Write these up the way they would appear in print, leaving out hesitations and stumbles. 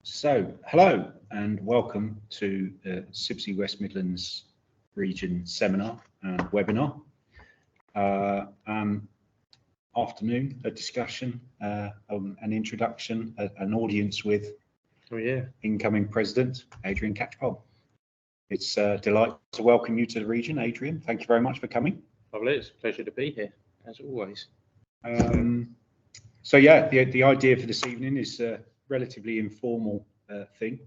So, hello and welcome to the CIBSE West Midlands Region Seminar and Webinar. Afternoon, a discussion, an introduction, an audience with incoming President Adrian Catchpole. It's a delight to welcome you to the region, Adrian. Thank you very much for coming. Lovely, it's a pleasure to be here, as always. So yeah, the idea for this evening is relatively informal thing,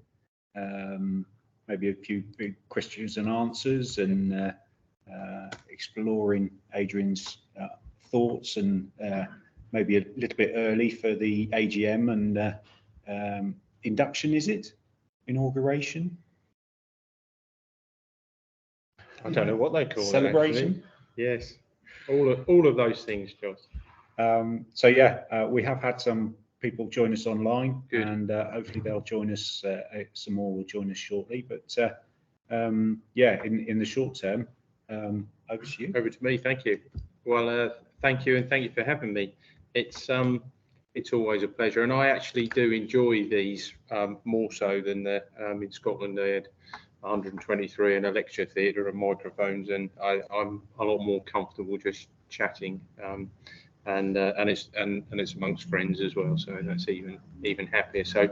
maybe a few questions and answers, and exploring Adrian's thoughts, and maybe a little bit early for the AGM and induction. Is it inauguration? I don't know what they call celebration. It, yes, all of those things, Josh. So yeah, we have had some people join us online. Good. And hopefully they'll join us, some more will join us shortly, but yeah, in the short term, over to you. Over to me. Thank you. Well, thank you, and thank you for having me. It's always a pleasure, and I actually do enjoy these more so than in Scotland they had 123 in a lecture theatre and microphones, and I'm a lot more comfortable just chatting. And it's amongst friends as well, so that's even happier. So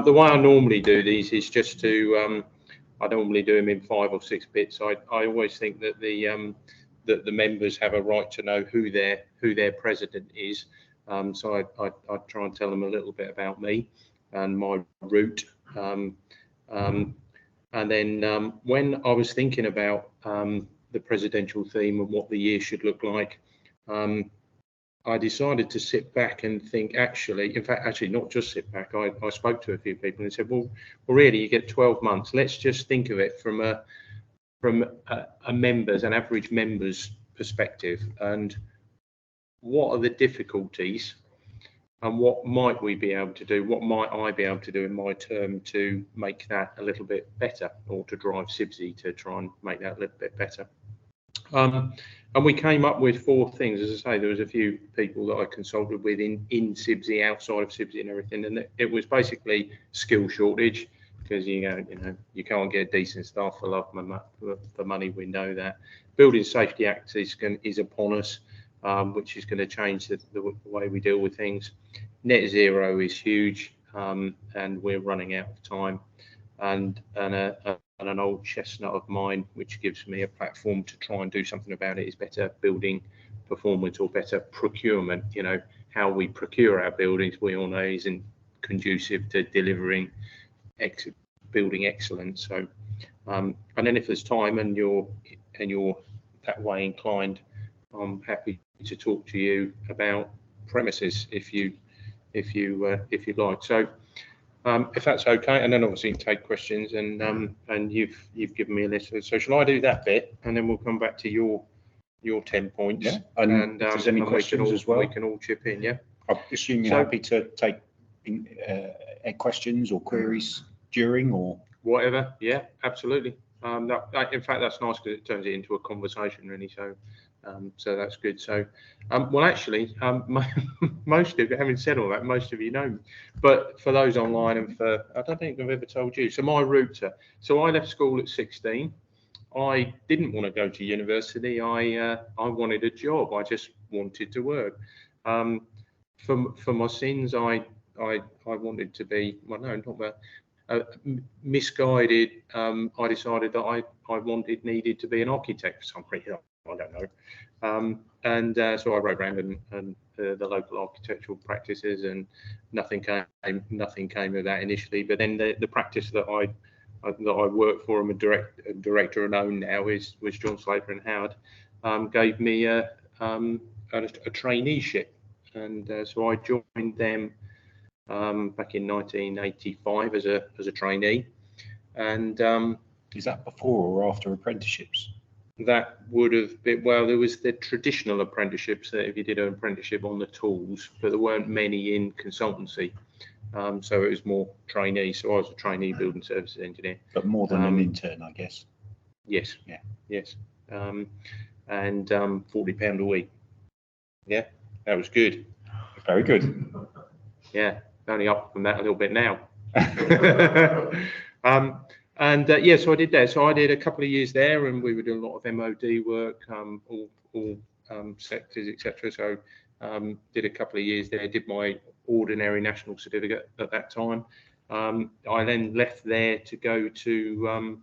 the way I normally do these is just to I normally do them in 5 or 6 bits. I always think that the members have a right to know who their president is. So I try and tell them a little bit about me and my route. And then when I was thinking about the presidential theme and what the year should look like, I decided to sit back and think, actually not just sit back, I spoke to a few people and said, well really you get 12 months. Let's just think of it from an average member's perspective, and what are the difficulties and what might we be able to do, what might I be able to do in my term to make that a little bit better, or to drive CIBSE to try and make that a little bit better. And we came up with 4 things. As I say, there was a few people that I consulted with in CIBSE, outside of CIBSE and everything, and it was basically skill shortage, because you can't get decent staff for love for money. We know that. Building Safety Act is upon us, which is going to change the way we deal with things. Net zero is huge, and we're running out of time. And an old chestnut of mine, which gives me a platform to try and do something about it, is better building performance, or better procurement. How we procure our buildings, we all know, isn't conducive to delivering building excellence. So and then if there's time and you're that way inclined, I'm happy to talk to you about premises if you'd like. So if that's okay, and then obviously take questions, and you've given me a list. So shall I do that bit, and then we'll come back to your 10 points? Yeah. And if there's any questions as well, we can all chip in. Yeah. I assume you're happy to take questions or queries during, or whatever. Yeah, absolutely. In fact, that's nice because it turns it into a conversation, really. So that's good. So, well, actually, most of you, having said all that, most of you know me. But for those online, and I don't think I've ever told you. So my route. So I left school at 16. I didn't want to go to university. I wanted a job. I just wanted to work. For my sins, I wanted to be, well, no, not that. Misguided. I decided that I needed to be an architect for some reason. I don't know. So I wrote around and the local architectural practices, and nothing came of that initially. But then the practice that I work for, I'm a director and own now, was Johns Slater and Haward, gave me a traineeship, and so I joined them back in 1985 as a trainee. And is that before or after apprenticeships? That would have been, well, there was the traditional apprenticeships, that if you did an apprenticeship on the tools, but there weren't many in consultancy. So it was more trainee. So I was a trainee building services engineer. But more than an intern, I guess. Yes. Yeah. Yes. And £40 a week. Yeah, that was good. Very good. Yeah, only up from that a little bit now. Yeah, so I did that. So I did a couple of years there, and we were doing a lot of MOD work, all sectors, etc. So did a couple of years there. Did my ordinary national certificate at that time. I then left there to go to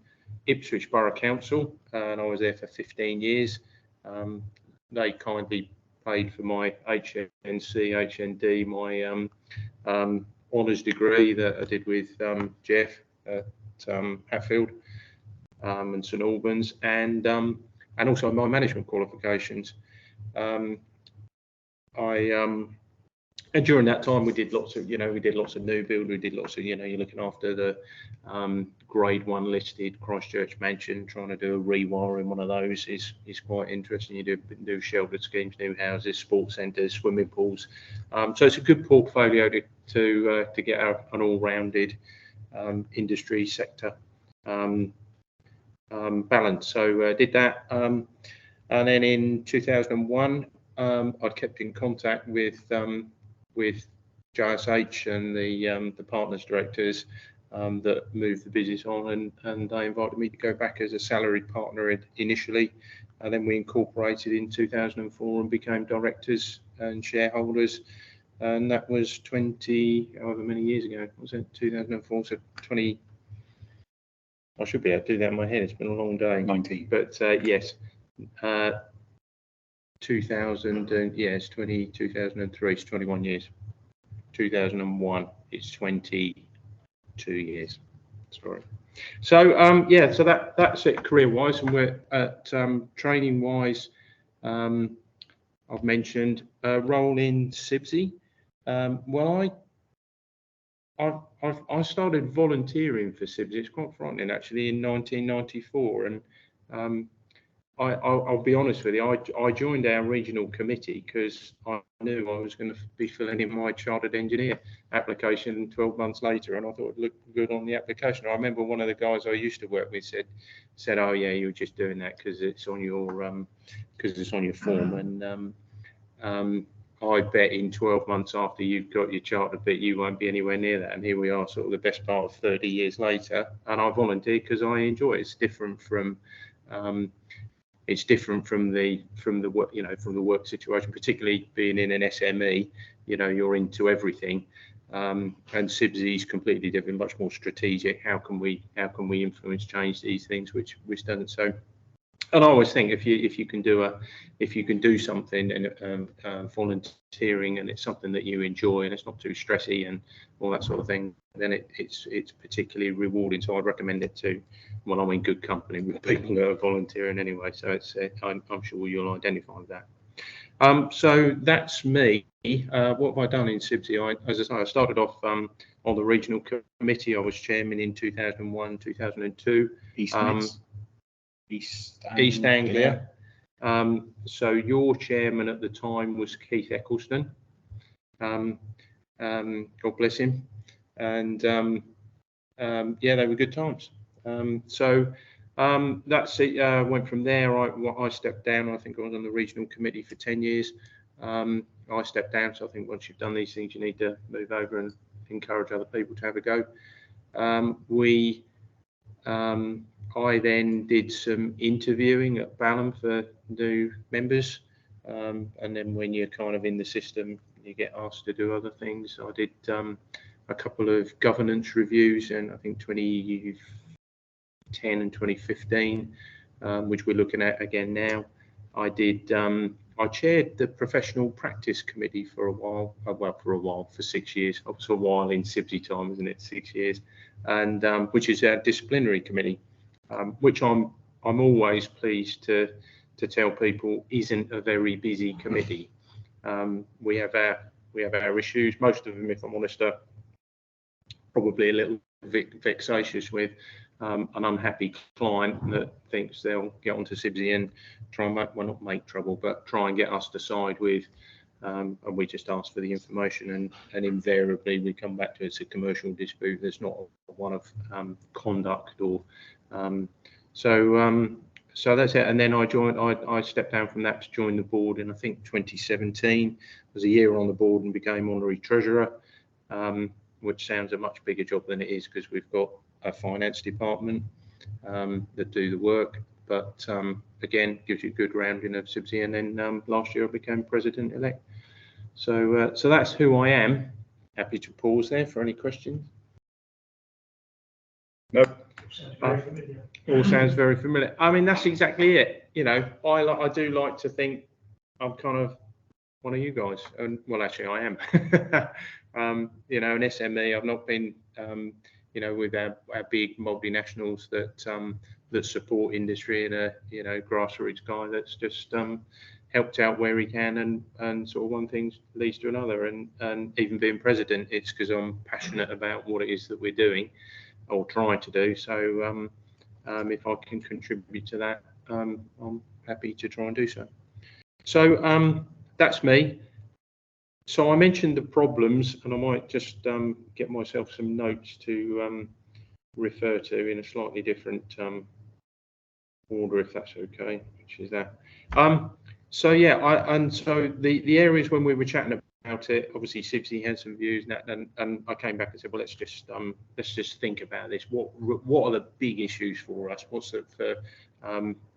Ipswich Borough Council, and I was there for 15 years. They kindly paid for my HNC, HND, my honours degree that I did with Jeff at Hatfield and St Albans, and also my management qualifications. And during that time, we did lots of, new build. We did lots of, you're looking after the grade 1 listed Christchurch mansion. Trying to do a rewire in one of those is quite interesting. You do shelter schemes, new houses, sports centres, swimming pools. So it's a good portfolio to get an all-rounded industry sector balance. So did that, and then in 2001, I kept in contact with JSH and the partners directors that moved the business on, and they invited me to go back as a salaried partner initially, and then we incorporated in 2004 and became directors and shareholders, and that was 20 however many years ago. Was it 2004? So 20. I should be able to do that in my head. It's been a long day. 19. But yes. 2000, yes, 2003, it's 21 years. 2001, it's 22 years. Sorry. So yeah, so that's it career-wise, and we're at training-wise. I've mentioned role in CIBSE. Well, I started volunteering for CIBSE. It's quite frightening, actually, in 1994, and I'll be honest with you, I joined our regional committee because I knew I was going to be filling in my chartered engineer application 12 months later, and I thought it looked good on the application. I remember one of the guys I used to work with said, "Oh yeah, you're just doing that because it's on your form." And I bet in 12 months after you've got your chartered bit, you won't be anywhere near that. And here we are, sort of the best part of 30 years later, and I volunteered because I enjoy it. It's different from the work, from the work situation, particularly being in an SME. You're into everything, and CIBSE is completely different, much more strategic. How can we influence change these things, which doesn't. So, and I always think if you can do something and volunteering, and it's something that you enjoy and it's not too stressy and all that sort of thing, then it's particularly rewarding. So I'd recommend it to. Well, I'm in good company with people that are volunteering anyway, so it's I'm sure you'll identify with that. So that's me. What have I done in CIBSE? As I say, I started off on the regional committee. I was chairman in 2001, 2002. East Anglia. So your chairman at the time was Keith Eccleston. God bless him. And yeah, they were good times. So that's it. Went from there. I stepped down. I think I was on the regional committee for 10 years. I stepped down. So I think once you've done these things, you need to move over and encourage other people to have a go. I then did some interviewing at Balham for new members, and then when you're kind of in the system, you get asked to do other things. I did a couple of governance reviews, and I think 2010 and 2015, which we're looking at again now. I chaired the Professional Practice Committee for a while. For 6 years. It's a while in CIBSE time, isn't it? 6 years, and which is our disciplinary committee. Which I'm always pleased to tell people isn't a very busy committee. We have our issues. Most of them, if I'm honest, are probably a little vexatious with an unhappy client that thinks they'll get onto CIBSE and try and not make trouble, but try and get us to side with. And we just ask for the information, and invariably we come back to it's a commercial dispute. There's not one of conduct or so that's it. And then I stepped down from that to join the board in, I think, 2017. I was a year on the board and became honorary treasurer. which sounds a much bigger job than it is, because we've got a finance department that do the work. But again, gives you a good rounding of CIBSE. And then last year I became president-elect. So that's who I am. Happy to pause there for any questions. No. All sounds very familiar. I mean, that's exactly it. You know, I do like to think I'm kind of one of you guys, and well, actually, I am. You know, an SME. I've not been, you know, with our big multinationals that support industry, and a grassroots guy that's just helped out where he can, and sort of one thing leads to another. And even being president, it's because I'm passionate about what it is that we're doing or trying to do. So if I can contribute to that, I'm happy to try and do so. So that's me. So I mentioned the problems, and I might just get myself some notes to refer to in a slightly different order, if that's okay, which is that. So yeah, so the areas when we were chatting about it, obviously CIBSE had some views, and I came back and said, well, let's just think about this. What are the big issues for us? What's the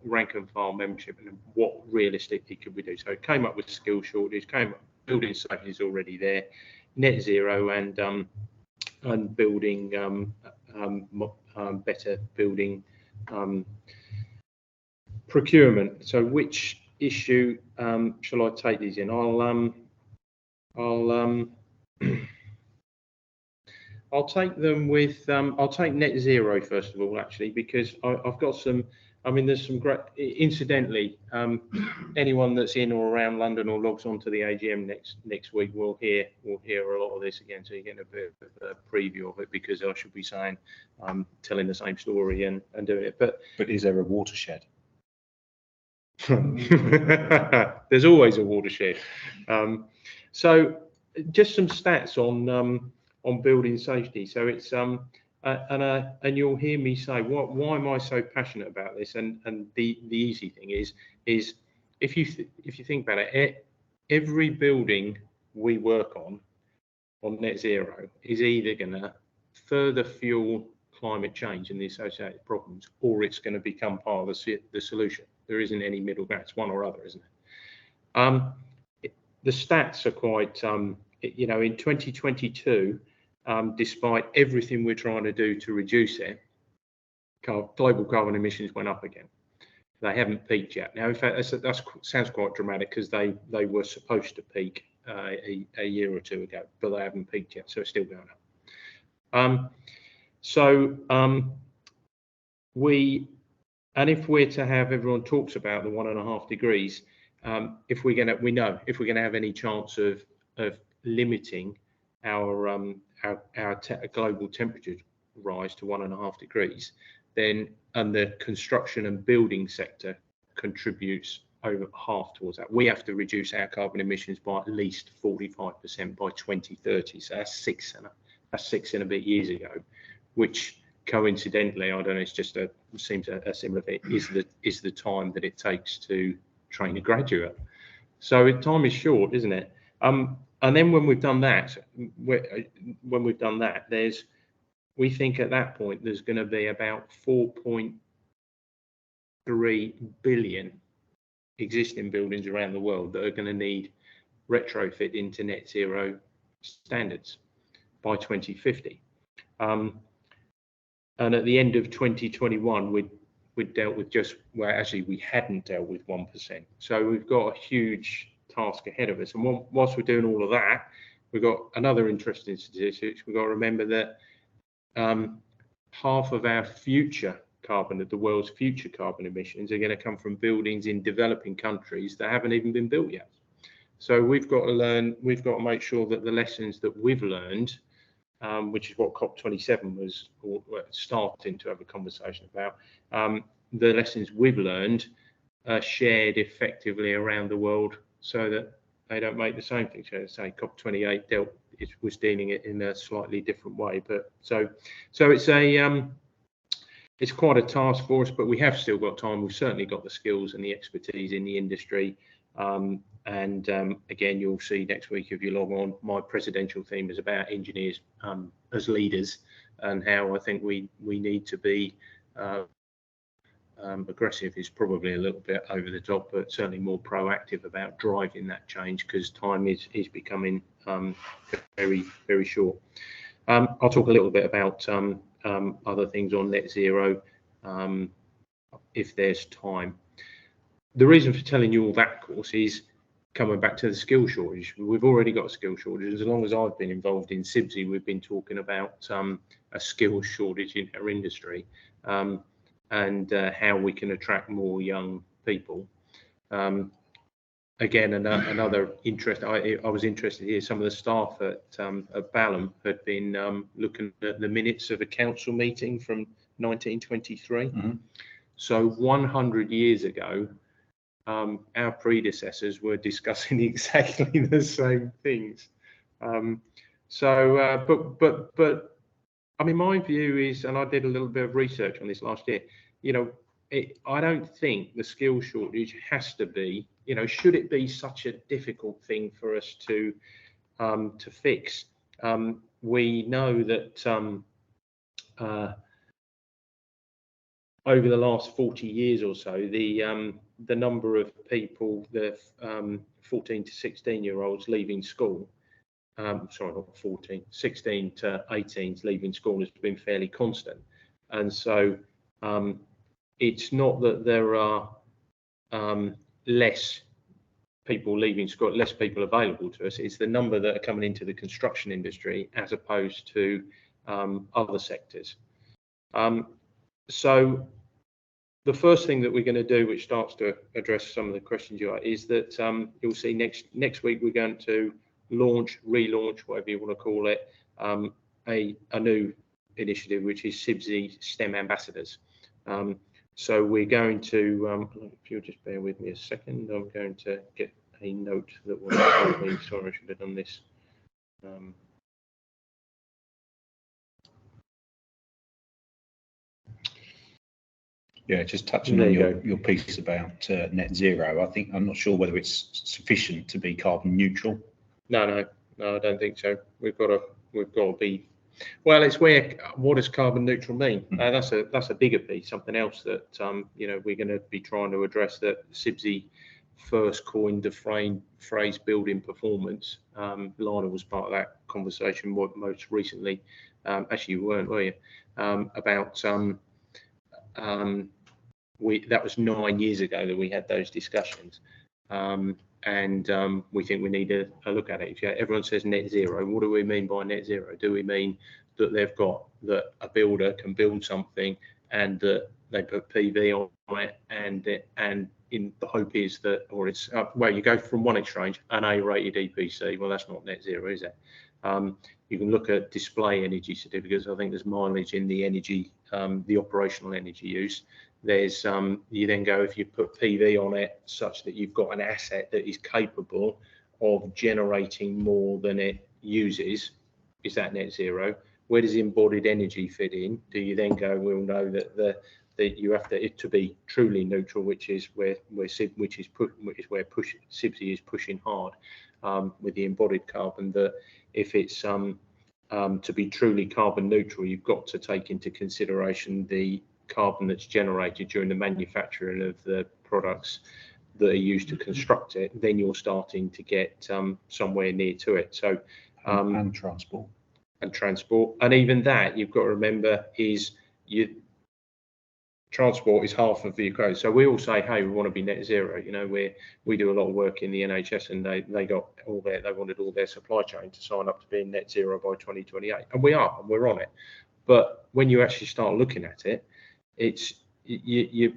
rank and file membership, and what realistically could we do? So it came up with skill shortage, came up building safety is already there, net zero, and building better building procurement. So which issue shall I take these in? I'll take them with I'll take net zero first of all, actually, because I've got some. I mean, there's some great. Incidentally, anyone that's in or around London or logs on to the AGM next week will hear a lot of this again. So you're getting a bit of a preview of it, because I should be saying telling the same story and doing it. But is there a watershed? There's always a watershed. So just some stats on building safety. So it's and you'll hear me say, why am I so passionate about this? And the easy thing is if you think about it, every building we work on net zero is either going to further fuel climate change and the associated problems, or it's going to become part of the solution. There isn't any middle ground. It's one or other, isn't it? The stats are quite, you know, in 2022, despite everything we're trying to do to reduce it, global carbon emissions went up again. They haven't peaked yet. Now, in fact, that sounds quite dramatic, because they were supposed to peak a year or two ago, but they haven't peaked yet, so it's still going up. And if we're to have, everyone talks about the 1.5 degrees, if we're going to have any chance of limiting our global temperature rise to 1.5 degrees, then, and the construction and building sector contributes over half towards that, we have to reduce our carbon emissions by at least 45% by 2030. So that's six and a bit years ago, which coincidentally, I don't know, it's just seems a similar thing, is the time that it takes to train a graduate. So time is short, isn't it? And then when we've done that, we think at that point there's going to be about 4.3 billion existing buildings around the world that are going to need retrofit into net zero standards by 2050. And at the end of 2021, we'd dealt with we hadn't dealt with 1%. So we've got a huge task ahead of us. And whilst we're doing all of that, we've got another interesting statistic. We've got to remember that half of our future carbon, the world's future carbon emissions, are going to come from buildings in developing countries that haven't even been built yet. So we've got to make sure that the lessons that we've learned, which is what COP27 was starting to have a conversation about, the lessons we've learned are shared effectively around the world, so that they don't make the same thing. So say COP28 was dealing it in a slightly different way, but so it's quite a task for us, but we have still got time. We've certainly got the skills and the expertise in the industry. And again, you'll see next week if you log on, my presidential theme is about engineers as leaders, and how I think we need to be aggressive is probably a little bit over the top, but certainly more proactive about driving that change, because time is becoming very, very short. I'll talk a little bit about other things on net zero if there's time. The reason for telling you all that, of course, is coming back to the skill shortage. We've already got a skill shortage. As long as I've been involved in CIBSE, we've been talking about a skill shortage in our industry, and how we can attract more young people. Again, another interest. I was interested to hear some of the staff at Balham had been looking at the minutes of a council meeting from 1923. Mm-hmm. So 100 years ago, our predecessors were discussing exactly the same things. But I mean, my view is, and I did a little bit of research on this last year, I don't think the skill shortage has to be, should it be such a difficult thing for us to fix? We know that over the last 40 years or so, the number of people, the 14 to 16-year-olds leaving school, sorry, not 14, 16 to 18s leaving school has been fairly constant. And so it's not that there are less people leaving school, less people available to us. It's the number that are coming into the construction industry as opposed to other sectors. So the first thing that we're going to do, which starts to address some of the questions you are, is that you'll see next week we're going to relaunch, whatever you want to call it, a new initiative, which is CIBSE STEM Ambassadors. So we're going to, if you'll just bear with me a second, I'm going to get a note that will help me. Sorry, I should have done this. Yeah, just touching on your piece about net zero. I think I'm not sure whether it's sufficient to be carbon neutral. No, I don't think so. We've got to be. Well, it's what does carbon neutral mean? Mm-hmm. That's a bigger piece, something else that we're going to be trying to address. That CIBSE first coined the phrase building performance. Lana was part of that conversation most recently. Actually, you weren't, were you? About that was 9 years ago that we had those discussions, and we think we need a look at it. If everyone says net zero, what do we mean by net zero? Do we mean that that a builder can build something and that they put PV on it, and in the hope is that, or it's well, you go from one extreme, an A-rated EPC. Well, that's not net zero, is it? You can look at display energy certificates. I think there's mileage in the energy, the operational energy use. There's you then go, if you put PV on it such that you've got an asset that is capable of generating more than it uses, is that net zero? Where does embodied energy fit in? Do you then go, we'll know that you have to be truly neutral, which is where CIBSE is pushing hard with the embodied carbon. That if it's to be truly carbon neutral, you've got to take into consideration the carbon that's generated during the manufacturing of the products that are used to construct it. Then you're starting to get somewhere near to it. So and transport, and even that, you've got to remember, is transport is half of the equation. So we all say, hey, we want to be net zero. We do a lot of work in the NHS, and they wanted all their supply chain to sign up to being net zero by 2028, and we're on it. But when you actually start looking at it, it's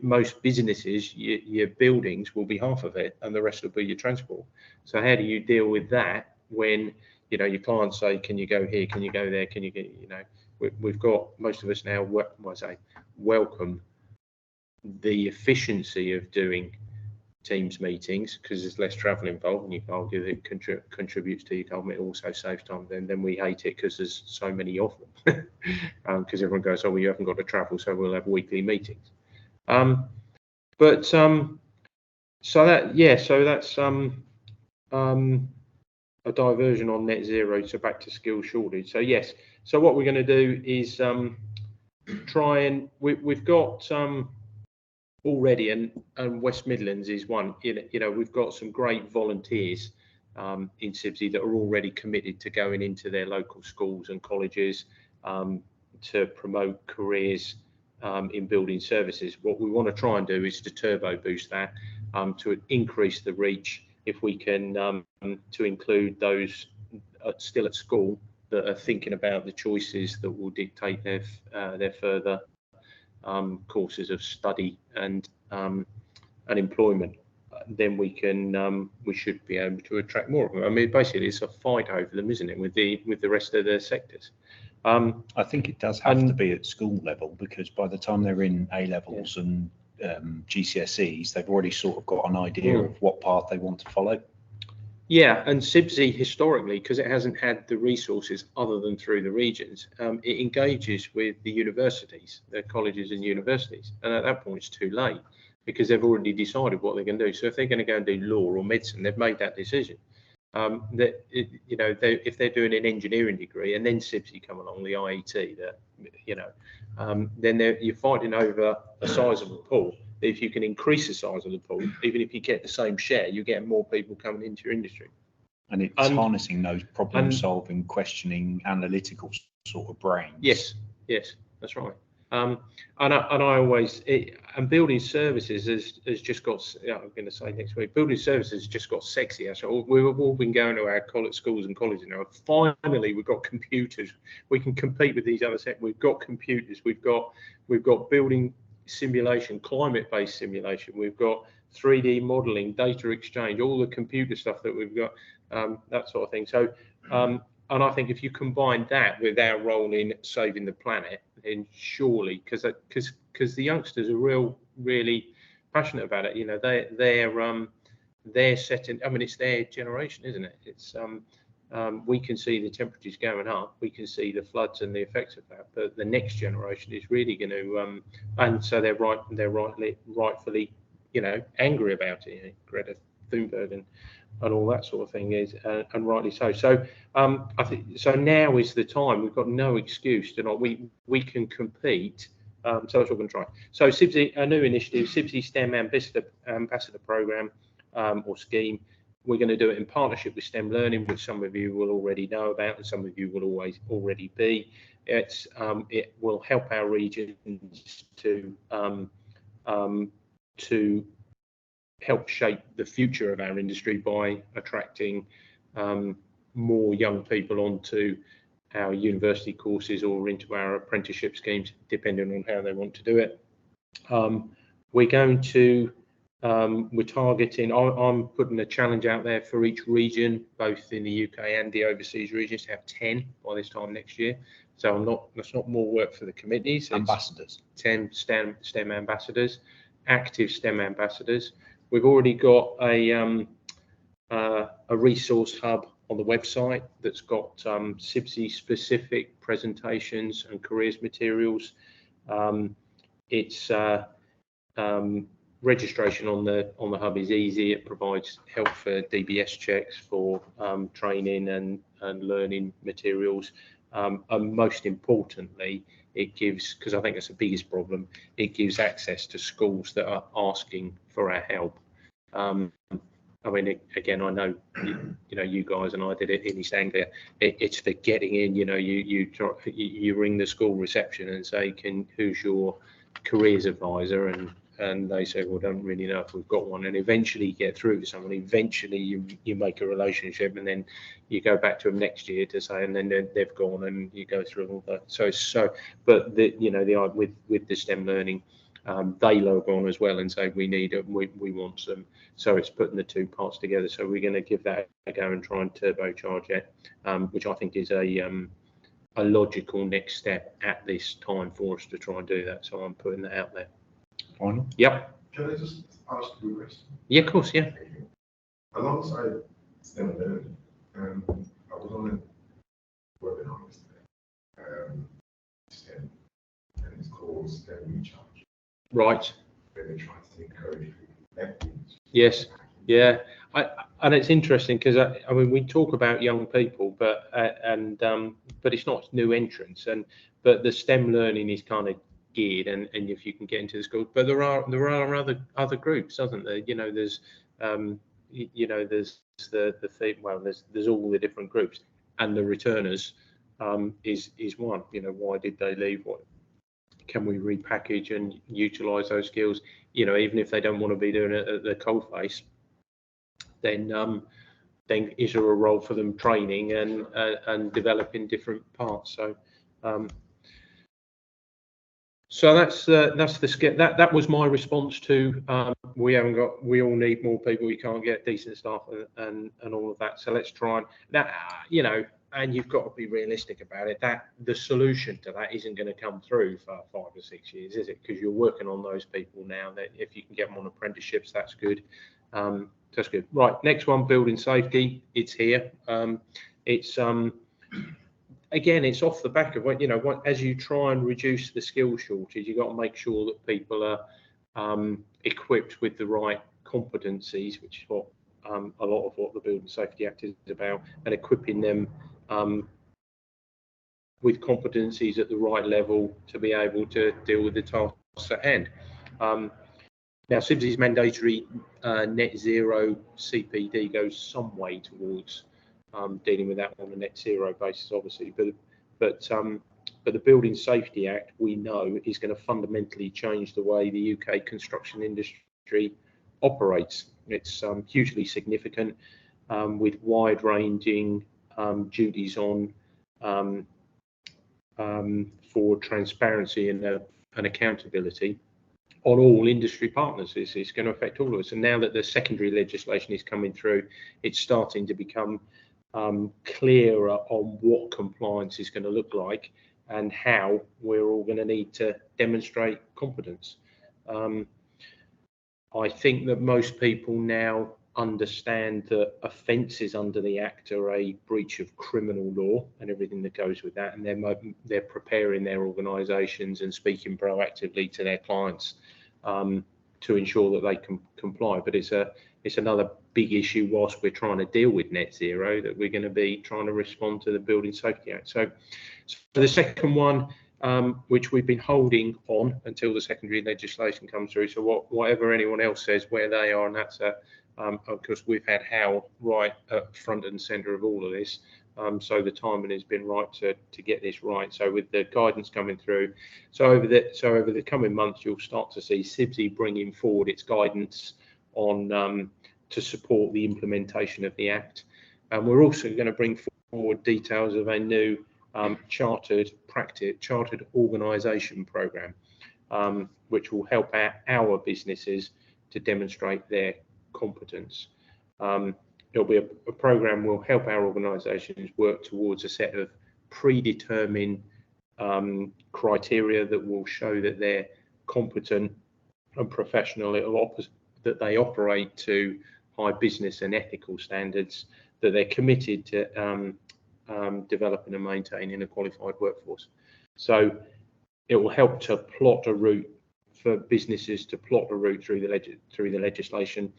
most businesses, your buildings will be half of it, and the rest will be your transport. So how do you deal with that when your clients say, can you go here, can you go there, can you get, we've got, most of us now welcome the efficiency of doing Teams meetings, because there's less travel involved, and you can argue that it contributes to your carbon. It also saves time. Then we hate it because there's so many of them, because everyone goes, oh, well, you haven't got to travel, so we'll have weekly meetings. So that's a diversion on net zero, so back to skill shortage. So yes, so what we're going to do is try and we've got already, and West Midlands is one. You know, we've got some great volunteers in CIBSE that are already committed to going into their local schools and colleges to promote careers in building services. What we want to try and do is to turbo boost that, to increase the reach, if we can, to include those still at school that are thinking about the choices that will dictate their further courses of study and employment. Then we should be able to attract more of them. I mean, basically, it's a fight over them, isn't it, with the rest of the sectors? I think it does have to be at school level, because by the time they're in A levels and GCSEs, they've already sort of got an idea of what path they want to follow. Yeah, and CIBSE historically, because it hasn't had the resources other than through the regions, it engages with the universities, the colleges and universities, and at that point it's too late, because they've already decided what they're going to do. So if they're going to go and do law or medicine, they've made that decision. If they're doing an engineering degree and then CIBSE come along, the IET, then you're fighting over a sizable pool. If you can increase the size of the pool, even if you get the same share, you get more people coming into your industry. And it's harnessing those problem-solving, questioning, analytical sort of brains. Yes, that's right. And I always, and building services has just got, I'm going to say next week, building services has just got sexy. So we've all been going to our schools and colleges now. Finally, we've got computers. We can compete with these other sectors. We've got computers. We've got building simulation, climate-based simulation. We've got 3D modeling, data exchange, all the computer stuff that we've got, that sort of thing. So, and I think if you combine that with our role in saving the planet, then surely, because the youngsters are really passionate about it. You know, they're setting. I mean, it's their generation, isn't it? It's we can see the temperatures going up. We can see the floods and the effects of that. But the next generation is really going to, and so they're rightfully, you know, angry about it. You know, Greta Thunberg and all that sort of thing is, and rightly so. So I think so. Now is the time. We've got no excuse to not. We can compete. So that's what we're going to try. So CIBSE, a new initiative, CIBSE STEM Ambassador Program or scheme. We're going to do it in partnership with STEM Learning, which some of you will already know about, and some of you will already be. It will help our regions to help shape the future of our industry by attracting more young people onto our university courses or into our apprenticeship schemes, depending on how they want to do it. We're going to, we're targeting, I'm putting a challenge out there for each region, both in the UK and the overseas regions, to have 10 by this time next year. So that's not more work for the committees. Ambassadors. 10 STEM ambassadors, active STEM ambassadors. We've already got a resource hub on the website that's got CIBSE specific presentations and careers materials. It's registration on the hub is easy. It provides help for DBS checks, for training and learning materials, and most importantly, it gives, because I think that's the biggest problem, it gives access to schools that are asking for our help. I mean, again, I know, you know, you guys and I did it in East Anglia. It's for getting in. You know, you ring the school reception and say, who's your careers advisor? And they say, well, don't really know if we've got one. And eventually you get through to someone. Eventually you make a relationship, and then you go back to them next year to say, and then they've gone, and you go through all that. But with the STEM learning, they log on as well and say, we want some. So it's putting the two parts together. So we're going to give that a go and try and turbocharge it, which I think is a logical next step at this time for us to try and do that. So I'm putting that out there. Final? Yep. Can I just ask you a question? Yeah, of course, yeah. Alongside STEM learning, I was on a webinar yesterday, STEM, and it's called STEM Recharge. Right. Where they're trying to encourage people. Yes. Yeah. And it's interesting because I mean we talk about young people, but it's not new entrants, but the STEM learning is kind of geared, and if you can get into the school, but there are other groups, isn't there? You know, there's there's there's all the different groups, and the returners is one. You know, why did they leave? What can we repackage and utilise those skills? You know, even if they don't want to be doing it at the coalface, then is there a role for them training and developing different parts? So that's the skip. That was my response to we all need more people. We can't get decent staff and all of that. So let's try and that and you've got to be realistic about it. That the solution to that isn't going to come through for 5 or 6 years, is it? Because you're working on those people now. That if you can get them on apprenticeships, that's good. That's good. Right, next one, building safety. It's here. It's again, it's off the back of what as you try and reduce the skill shortage, you've got to make sure that people are equipped with the right competencies, which is what a lot of what the Building Safety Act is about, and equipping them with competencies at the right level to be able to deal with the tasks at hand. Now, CIBSE's mandatory net zero CPD goes some way towards dealing with that on a net zero basis, obviously, but the Building Safety Act, we know, is going to fundamentally change the way the UK construction industry operates. It's hugely significant, with wide-ranging duties on for transparency and accountability on all industry partners. It's going to affect all of us. And now that the secondary legislation is coming through, it's starting to become clearer on what compliance is going to look like and how we're all going to need to demonstrate competence. I think that most people now understand that offences under the Act are a breach of criminal law and everything that goes with that, and they're preparing their organisations and speaking proactively to their clients to ensure that they can comply. But it's another big issue whilst we're trying to deal with net zero, that we're going to be trying to respond to the Building Safety Act. So the second one, which we've been holding on until the secondary legislation comes through. So whatever anyone else says where they are, and that's of course we've had Hal right at front and centre of all of this. So the timing has been right to get this right. So with the guidance coming through, so over the coming months, you'll start to see CIBSE bringing forward its guidance on to support the implementation of the Act. And we're also going to bring forward details of a new chartered organisation programme, which will help our businesses to demonstrate their competence. It'll be a programme will help our organisations work towards a set of predetermined criteria that will show that they're competent and professional. That they operate to high business and ethical standards, that they're committed to developing and maintaining a qualified workforce. So it will help to plot a route for businesses to plot a route through the legislation.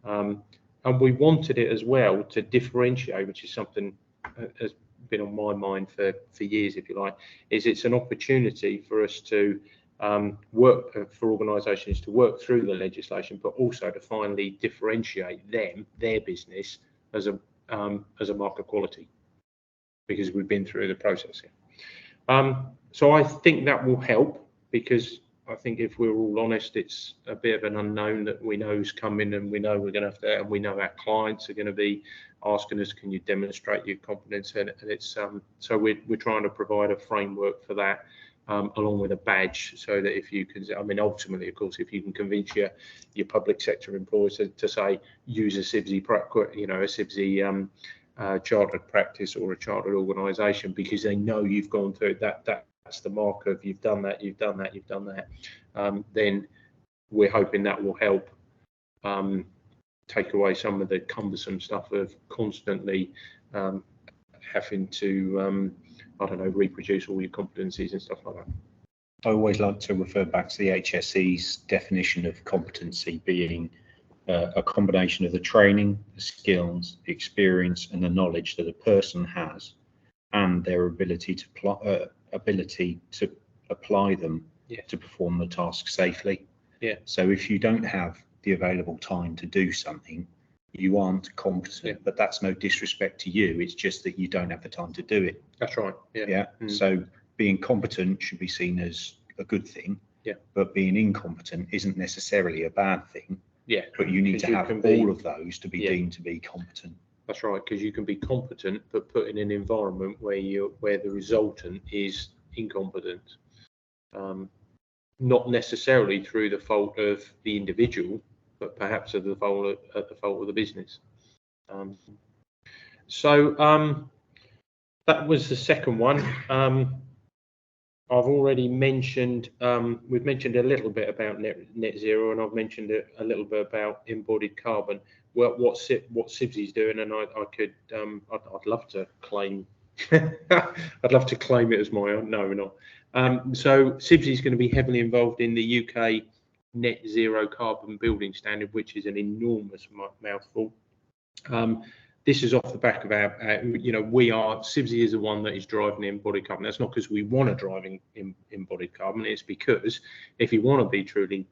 And we wanted it as well to differentiate, which is something that has been on my mind for years, if you like, is it's an opportunity for us to work for organisations to work through the legislation, but also to finally differentiate their business as a mark of quality, because we've been through the process here. So I think that will help, because I think if we're all honest, it's a bit of an unknown that we know is coming, and we know we're going to have to, and we know our clients are going to be asking us, can you demonstrate your competence? And it's so we're trying to provide a framework for that, along with a badge, so that if you can, I mean, ultimately, of course, if you can convince your public sector employees to say use a CIBSE, chartered practice or a chartered organisation, because they know you've gone through that's the mark of you've done that, then we're hoping that will help take away some of the cumbersome stuff of constantly having to reproduce all your competencies and stuff like that. I always like to refer back to the HSE's definition of competency being a combination of the training, the skills, the experience, and the knowledge that a person has, and their ability to apply them to perform the task safely. Yeah. So if you don't have the available time to do something, you aren't competent. Yeah. But that's no disrespect to you. It's just that you don't have the time to do it. That's right. Yeah. Yeah. So being competent should be seen as a good thing. Yeah. But being incompetent isn't necessarily a bad thing. Yeah. But you need to have all of those to be deemed to be competent. That's right, because you can be competent, but put in an environment where the resultant is incompetent, not necessarily through the fault of the individual, but perhaps at the fault of the business. That was the second one. I've already mentioned, we've mentioned a little bit about net zero, and I've mentioned a little bit about embodied carbon. Well, what CIBSE is doing, and I'd love to claim, I'd love to claim it as my own. No, we're not. So CIBSE is going to be heavily involved in the UK net zero carbon building standard, which is an enormous mouthful. This is off the back of our, CIBSE is the one that is driving embodied carbon. That's not because we want to drive embodied carbon. It's because if you want to be truly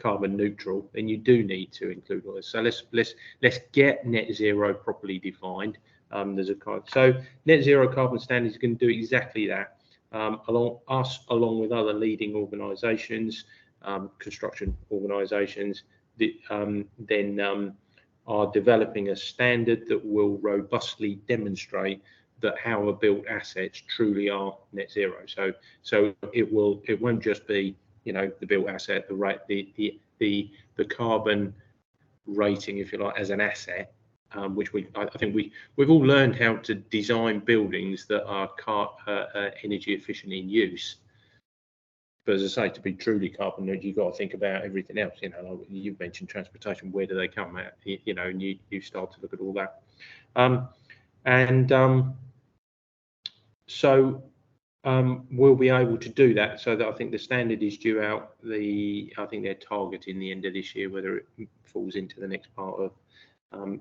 carbon neutral, then you do need to include all this. So let's get net zero properly defined. So net zero carbon standard is going to do exactly that. Along with other leading organisations, construction organisations, are developing a standard that will robustly demonstrate that our built assets truly are net zero. So it won't just be, the built asset, the carbon rating, if you like, as an asset, which I think we've all learned how to design buildings that are energy efficient in use. But as I say, to be truly carbon neutral, you've got to think about everything else. Like you've mentioned transportation, where do they come at? And you start to look at all that. So we'll be able to do that. So that I think the standard is due out. I think they're targeting the end of this year, whether it falls into the next part of.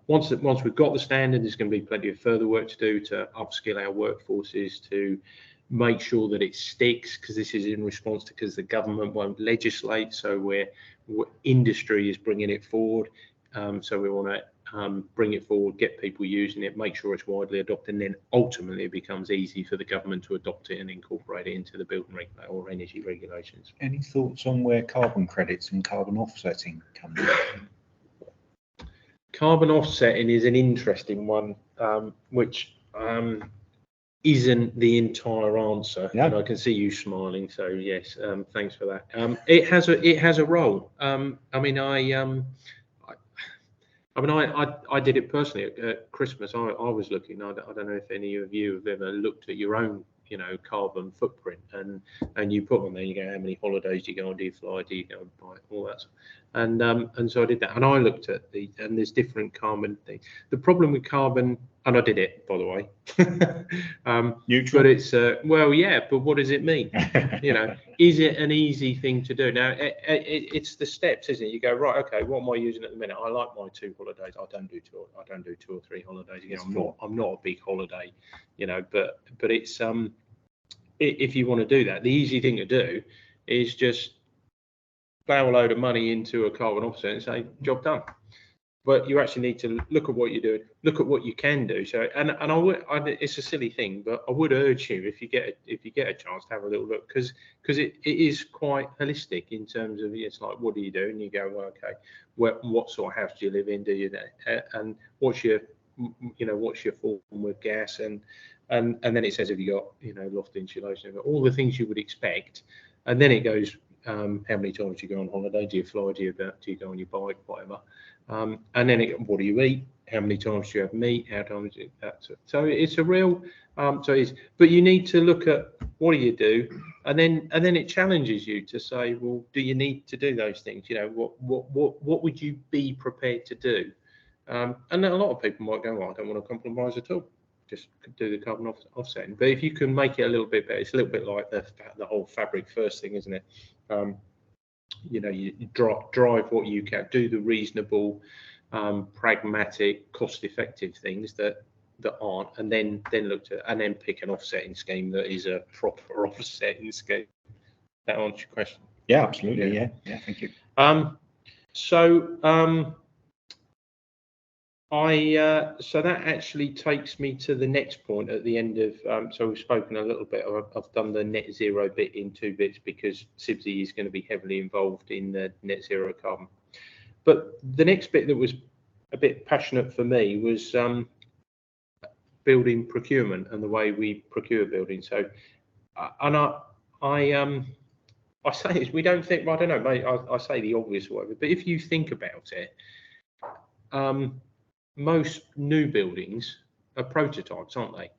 Once we've got the standard, there's going to be plenty of further work to do to upskill our workforces, to make sure that it sticks, because this is in response to, because the government won't legislate, so industry is bringing it forward. So we want to bring it forward, get people using it, make sure it's widely adopted, and then ultimately it becomes easy for the government to adopt it and incorporate it into the building or energy regulations. Any thoughts on where carbon credits and carbon offsetting come in? Carbon offsetting is an interesting one, which isn't the entire answer. Yeah. And I can see you smiling, so yes, thanks for that. It has a role. I did it personally at Christmas. I was looking. I don't know if any of you have ever looked at your own, carbon footprint, and you put on there. You go, how many holidays do you go on? Do you fly? Do you go and buy all that? And so I did that, and I looked at and there's different carbon things. The problem with carbon, and I did it, by the way. Neutral. But it's well, yeah. But what does it mean? Is it an easy thing to do? Now, it's the steps, isn't it? You go, right, okay. What am I using at the minute? I like my 2 holidays. I don't do 2 or 3 holidays. I'm not a big holiday, But it's if you want to do that, the easy thing to do is just plow a load of money into a carbon offset and say, job done. But you actually need to look at what you're doing, look at what you can do. So, and it's a silly thing, but I would urge you, if you get a chance, to have a little look, because it is quite holistic in terms of, it's like, what do you do? And you go, well, okay, what sort of house do you live in? Do you, and what's your form with gas, and then it says, have you got loft insulation, all the things you would expect, and then it goes, how many times do you go on holiday? Do you fly? Do you go on your bike? Whatever. And then what do you eat? How many times do you have meat? How times do that? So it's a real. But you need to look at what do you do, and then it challenges you to say, well, do you need to do those things? What would you be prepared to do? And then a lot of people might go, well, I don't want to compromise at all. Just do the carbon offsetting. But if you can make it a little bit better, it's a little bit like the whole fabric first thing, isn't it? you know, you drive what you can, do the reasonable, pragmatic, cost-effective things that aren't, and then look to, and then pick an offsetting scheme that is a proper offsetting scheme. That answers your question. Yeah, absolutely. Yeah, thank you. So that actually takes me to the next point at the end of, so we've spoken a little bit, I've done the net zero bit in 2 bits because CIBSE is going to be heavily involved in the net zero carbon. But the next bit that was a bit passionate for me was building procurement and the way we procure buildings. So, and I say this, we don't think, well, I don't know, mate, I say the obvious or whatever, but if you think about it, most new buildings are prototypes, aren't they?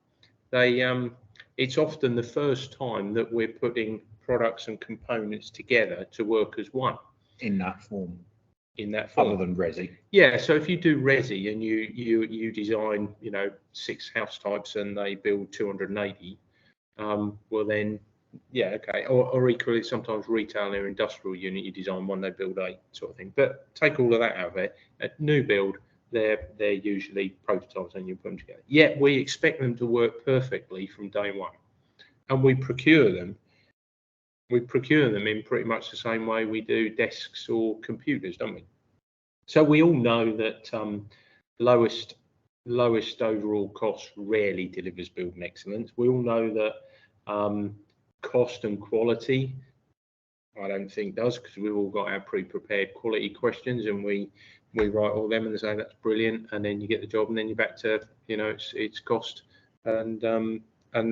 It's often the first time that we're putting products and components together to work as one. In that form. In that form. Other than resi. Yeah, so if you do resi and you design, you know, 6 house types and they build 280, well then, yeah, okay. Or equally, sometimes retail or industrial unit, you design 1, they build 8, sort of thing. But take all of that out of it. At new build, they're usually prototypes and you put them together. Yet we expect them to work perfectly from day one, and we procure them. We procure them in pretty much the same way we do desks or computers, don't we? So we all know that lowest overall cost rarely delivers building excellence. We all know that cost and quality, I don't think does, because we've all got our pre-prepared quality questions and we write all them and say that's brilliant, and then you get the job and then you're back to, you know, it's cost and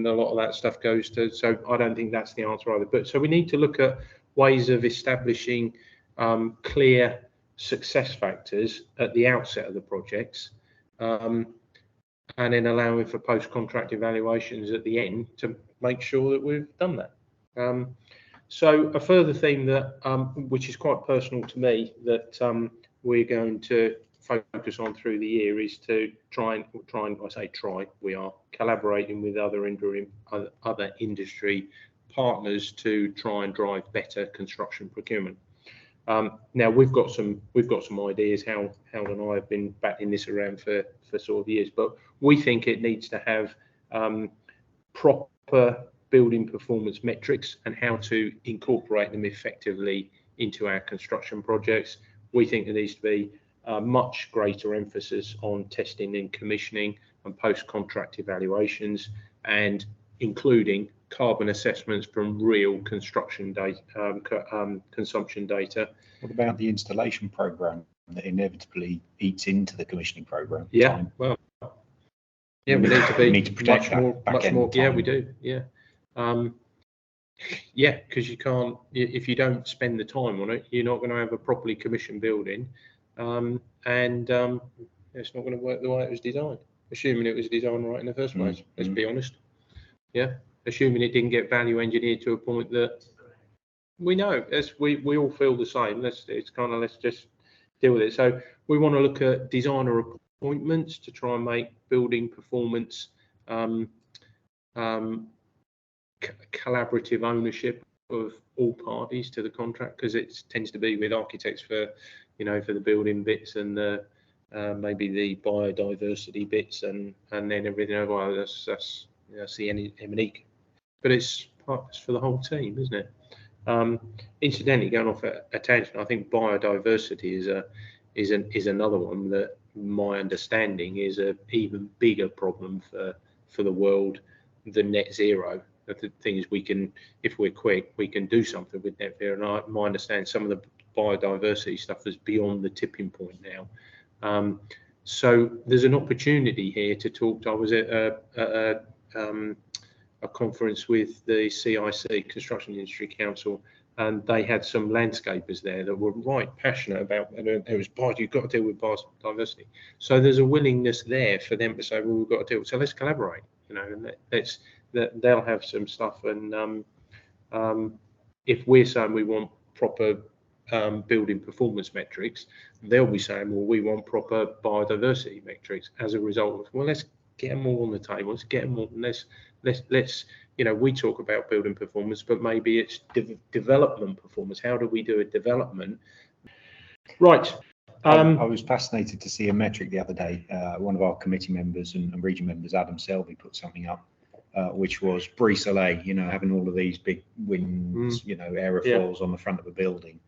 a lot of that stuff goes to, so I don't think that's the answer either. But so we need to look at ways of establishing clear success factors at the outset of the projects, and then allowing for post-contract evaluations at the end to make sure that we've done that. So a further theme that which is quite personal to me that we're going to focus on through the year is to try, we are collaborating with other industry partners to try and drive better construction procurement. Now we've got some ideas. Hal and I have been batting this around for sort of years, but we think it needs to have proper building performance metrics and how to incorporate them effectively into our construction projects. We think there needs to be much greater emphasis on testing and commissioning and post-contract evaluations, and including carbon assessments from real construction data, consumption data. What about the installation program that inevitably eats into the commissioning program? Yeah, well, yeah, we need to be protect much more. Yeah, we do. Yeah, yeah, because you can't, if you don't spend the time on it, you're not going to have a properly commissioned building, and it's not going to work the way it was designed. Assuming it was designed right in the first place. Let's be honest. Yeah, assuming it didn't get value engineered to a point that we know. We all feel the same. Let's just deal with it. So we want to look at designer appointments to try and make building performance collaborative ownership of all parties to the contract, because it tends to be with architects for, you know, for the building bits and the maybe the biodiversity bits and then everything over. Well, that's the M&E, but it's for the whole team, isn't it? Incidentally, going off a tangent, I think biodiversity is another one that my understanding is a even bigger problem for the world than net zero. The thing is, we can, if we're quick, we can do something with net zero. And my understanding, some of the biodiversity stuff is beyond the tipping point now. So there's an opportunity here to talk. I was at a conference with the CIBSE Construction Industry Council, and they had some landscapers there that were right passionate about it. It was you've got to deal with biodiversity. So there's a willingness there for them to say, well, we've got to deal. So let's collaborate. You know, and they'll have some stuff. And if we're saying we want proper building performance metrics, they'll be saying, well, we want proper biodiversity metrics as a result of, well, let's get them all on the table, let's get them all, and let's you know, we talk about building performance, but maybe it's development performance. How do we do a development? Right. I was fascinated to see a metric the other day. One of our committee members and region members, Adam Selby, put something up, which was brise soleil, you know, having all of these big winds, you know, aerofoils on the front of a building.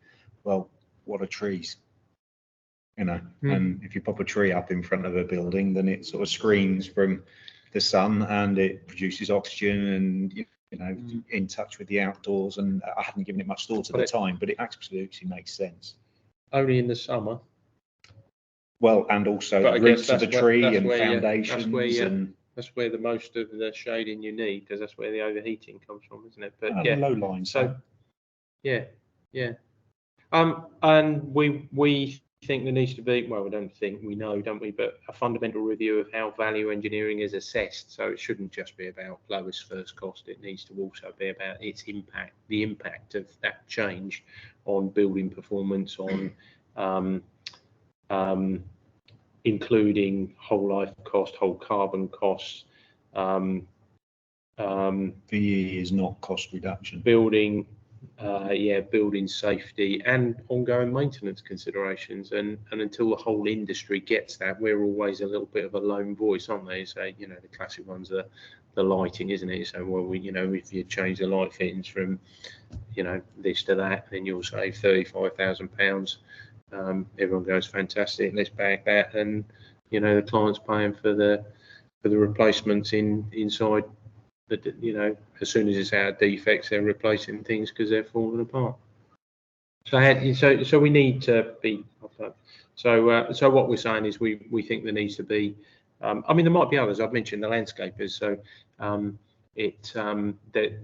Well, what are trees? You know, and if you pop a tree up in front of a building, then it sort of screens from the sun and it produces oxygen and, you know, in touch with the outdoors. And I hadn't given it much thought at the time, but it absolutely makes sense. Only in the summer. Well, and also the roots of the tree and foundations. That's where the most of the shading you need, because that's where the overheating comes from, isn't it? But yeah, low lines. So yeah. And we think there needs to be, well, we don't think, we know, don't we, but a fundamental review of how value engineering is assessed. So it shouldn't just be about lowest first cost, it needs to also be about its impact, the impact of that change on building performance, on including whole life cost, whole carbon costs. VE is not cost reduction. Building safety and ongoing maintenance considerations, and until the whole industry gets that, we're always a little bit of a lone voice, aren't they? So, you know, the classic ones are the lighting, isn't it? So, well, we, you know, if you change the light fittings from, you know, this to that, then you'll save £35,000. Everyone goes, fantastic, let's bag that, and, you know, the client's paying for the replacements inside. That, you know, as soon as it's out of defects, they're replacing things because they're falling apart. So we need to be. So what we're saying is we think there needs to be. I mean, there might be others. I've mentioned the landscapers, so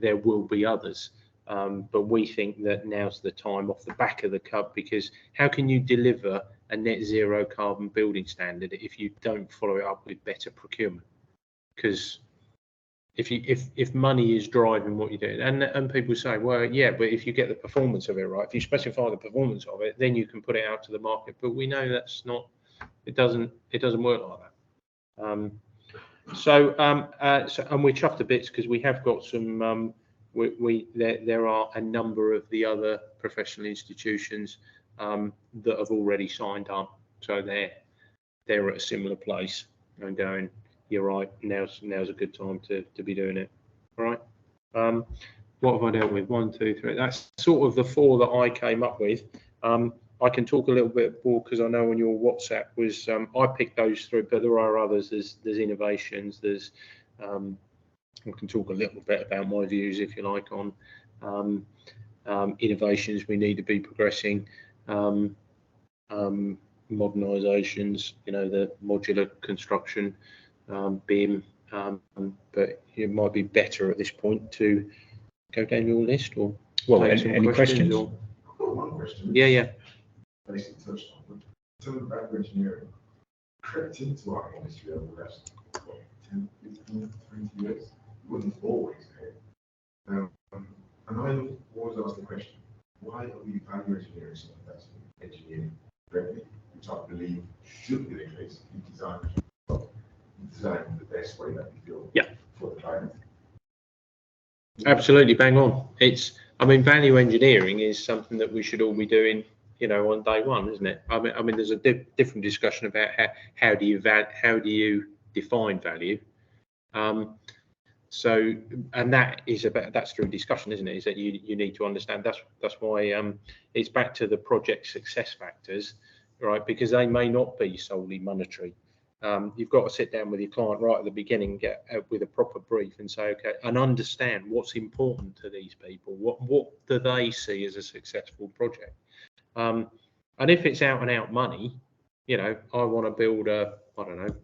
there will be others. But we think that now's the time off the back of the cup, because how can you deliver a net zero carbon building standard if you don't follow it up with better procurement? Because if money is driving what you're doing, and people say, well, yeah, but if you get the performance of it right, if you specify the performance of it, then you can put it out to the market. But we know that's not, it doesn't work like that. So and we're chuffed to bits because we have got some. There are a number of the other professional institutions that have already signed up, so they're at a similar place and going, you're right, now's a good time to be doing it. All right. What have I dealt with? 1, 2, 3. That's sort of the 4 that I came up with. I can talk a little bit more because I know on your WhatsApp was I picked those through, but there are others. There's innovations. There's I can talk a little bit about my views, if you like, on innovations we need to be progressing, modernisations, you know, the modular construction, BIM, but it might be better at this point to go down your list, or well, any questions? I've got one question. Yeah. Basically touched on, but in terms of value engineering, crept into our industry over the last 10, 15, 20 years. It wasn't always there. And I always ask the question, why are we value engineering something that's engineering correctly, which I believe should be the case in design the best way that we feel for the client. Absolutely, bang on. I mean, value engineering is something that we should all be doing, you know, on day one, isn't it? I mean, there's a different discussion about how do you define value. So, and that's through discussion, isn't it? Is that you need to understand. That's why it's back to the project success factors, right? Because they may not be solely monetary. You've got to sit down with your client right at the beginning, get with a proper brief and say, okay, and understand what's important to these people. What do they see as a successful project? And if it's out and out money, you know, I want to build a, I don't know,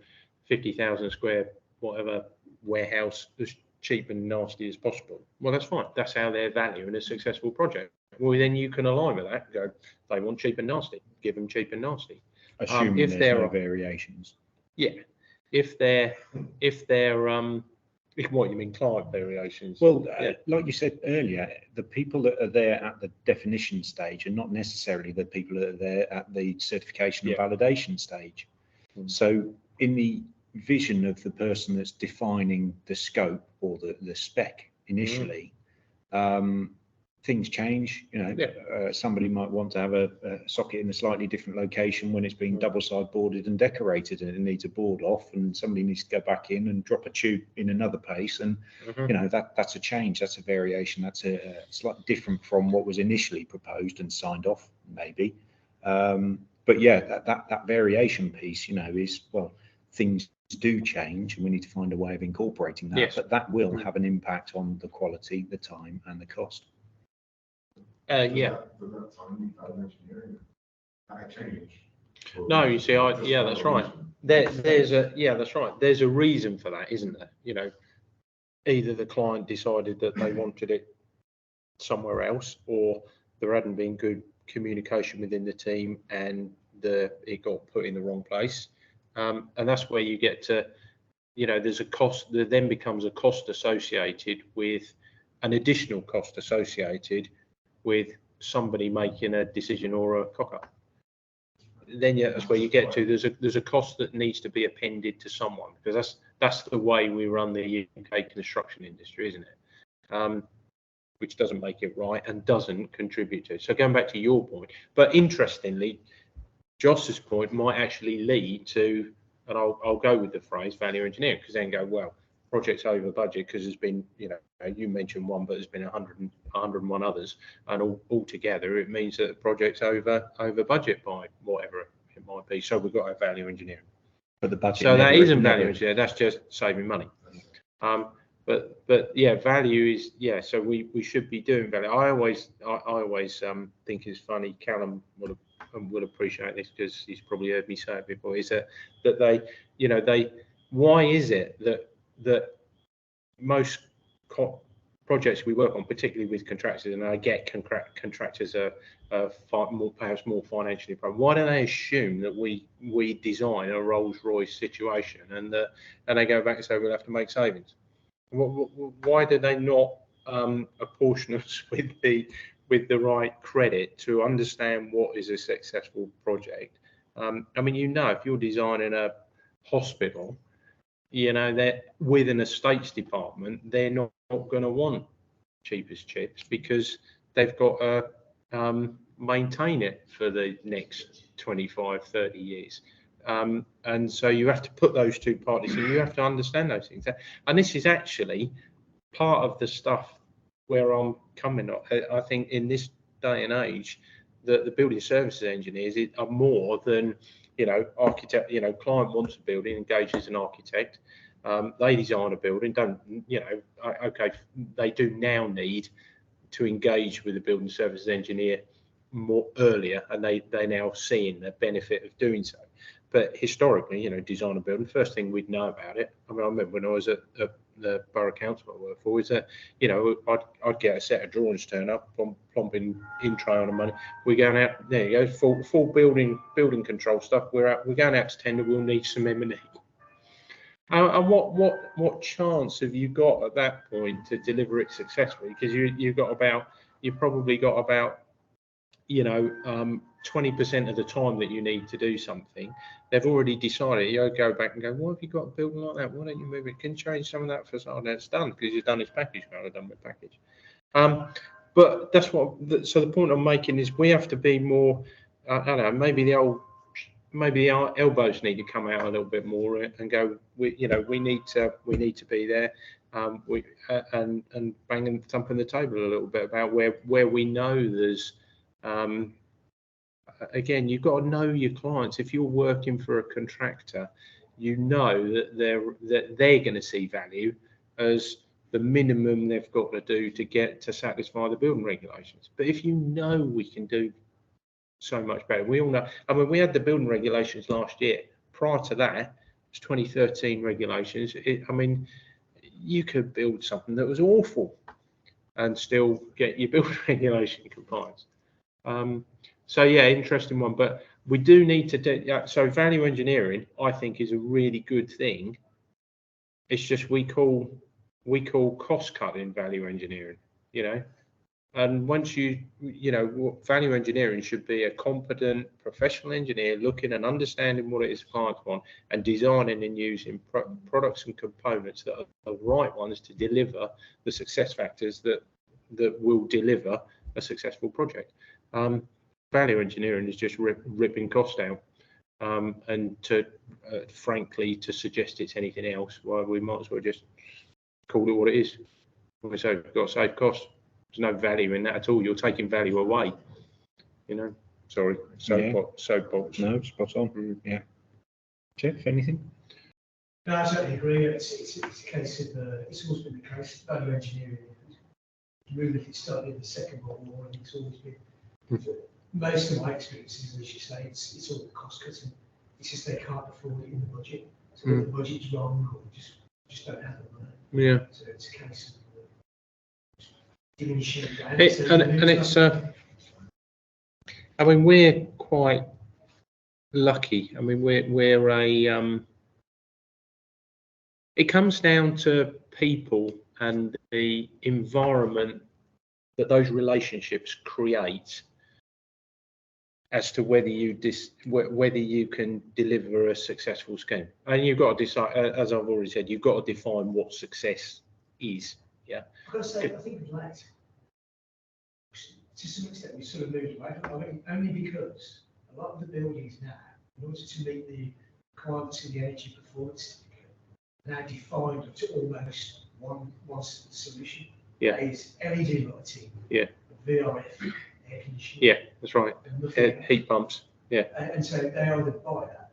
50,000 square whatever warehouse as cheap and nasty as possible. Well, that's fine. That's how they're valuing a successful project. Well, then you can align with that and go, they want cheap and nasty, give them cheap and nasty. Assuming if there's there no are variations. Yeah, if they're what you mean, client variations? Well, like you said earlier, the people that are there at the definition stage are not necessarily the people that are there at the certification and validation stage. So in the vision of the person that's defining the scope or the spec, initially. Things change, you know. Somebody might want to have a socket in a slightly different location when it's been double-side boarded and decorated, and it needs a board off, and somebody needs to go back in and drop a tube in another place, and you know, that's a change, that's a variation, that's a slightly different from what was initially proposed and signed off, maybe. But yeah, that variation piece, you know, is, well, things do change and we need to find a way of incorporating that. But that will have an impact on the quality, the time, and the cost. Does that time value engineering change? No, you see, that's right. That's right. There's a reason for that, isn't there? You know, either the client decided that they wanted it somewhere else, or there hadn't been good communication within the team and it got put in the wrong place. And that's where you get to, you know, there's a cost, there then becomes a cost associated with an additional cost associated with somebody making a decision or a cock-up. Then that's where you get to, there's a cost that needs to be appended to someone, because that's the way we run the UK construction industry, isn't it? Which doesn't make it right and doesn't contribute to it. So going back to your point, but interestingly, Joss's point might actually lead to, and I'll go with the phrase value engineering, because then go, well, projects over budget, because there's been, you know, you mentioned one, but there's been 101 others, and all together it means that the project's over budget by whatever it might be. So we've got our value engineering. But the budget. So that isn't value engineering. That's just saving money. But yeah, value is, yeah. So we should be doing value. I always think it's funny. Callum will appreciate this, because he's probably heard me say it before. Is that they, you know, why is it that most projects we work on, particularly with contractors, and I get contractors are perhaps more financially prone, why do they assume that we design a Rolls-Royce situation and they go back and say we'll have to make savings? Why do they not apportion us with the right credit to understand what is a successful project? I mean, you know, if you're designing a hospital, you know, that with an estates department, they're not going to want cheapest chips, because they've got to maintain it for the next 25, 30 years. And so you have to put those two parties, and you have to understand those things. And this is actually part of the stuff where I'm coming up. I think in this day and age, the building services engineers are more than, you know, architect. You know, client wants a building, engages an architect. They design a building. Don't, you know? Okay, they do now need to engage with the building services engineer more earlier, and they're now seeing the benefit of doing so. But historically, you know, design a building, first thing we'd know about it. I mean, I remember when I was at the Borough Council I worked for, is that, you know, I'd get a set of drawings turn up, plumping in tray on the money. We're going out, there you go, full building control stuff. We're going out to tender. We'll need some M&E. And what chance have you got at that point to deliver it successfully? Because you've probably got about, you know, 20% of the time that you need to do something. They've already decided. You go back and go, why have you got a building like that? Why don't you move it? Can you change some of that facade? And it's done, because you've done this package. Well, I've done my package. But that's so the point I'm making is we have to be more, I don't know, maybe our elbows need to come out a little bit more and go, we need to be there, and bang and thump on the table a little bit about where we know there's, again, you've got to know your clients. If you're working for a contractor, you know that they're going to see value as the minimum they've got to do to satisfy the building regulations. But if you know we can do so much better, we all know. I mean, we had the building regulations last year. Prior to that, it's 2013 regulations. I mean, you could build something that was awful and still get your building regulation compliance. So yeah, interesting one. But we do need to do so. Value engineering, I think, is a really good thing. It's just we call cost cutting value engineering. You know, And once you know, value engineering should be a competent professional engineer looking and understanding what it is clients want and designing and using products and components that are the right ones to deliver the success factors that will deliver a successful project. Value engineering is just ripping costs down. And to frankly, to suggest it's anything else, well, we might as well just call it what it is. We say we've got to save costs. There's no value in that at all. You're taking value away. You know. Sorry. Soapbox. No, spot on. Yeah. Jeff, anything? No, I certainly agree. It's a case of it's always been the case. Value engineering. Really, it started in the Second World War, and it's always been. Most of my experiences, as you say, it's all the cost cutting. It's just they can't afford it in the budget. So the budget's wrong, or just don't have the money. Yeah. So it's a case of diminishing it down. And it's I mean, we're quite lucky. I mean, we're a it comes down to people and the environment that those relationships create as to whether you can deliver a successful scheme. And you've got to decide, as I've already said, you've got to define what success is. Yeah. I've got to say, I think we've lacked, to some extent, we've sort of moved away. I mean, only because a lot of the buildings now, in order to meet the requirements of the energy performance certificate, are now defined to almost one solution. Yeah. That is LED lighting. Yeah. VRF. Air conditioning. Yeah, that's right. Heat pumps. Yeah. And so they either buy that.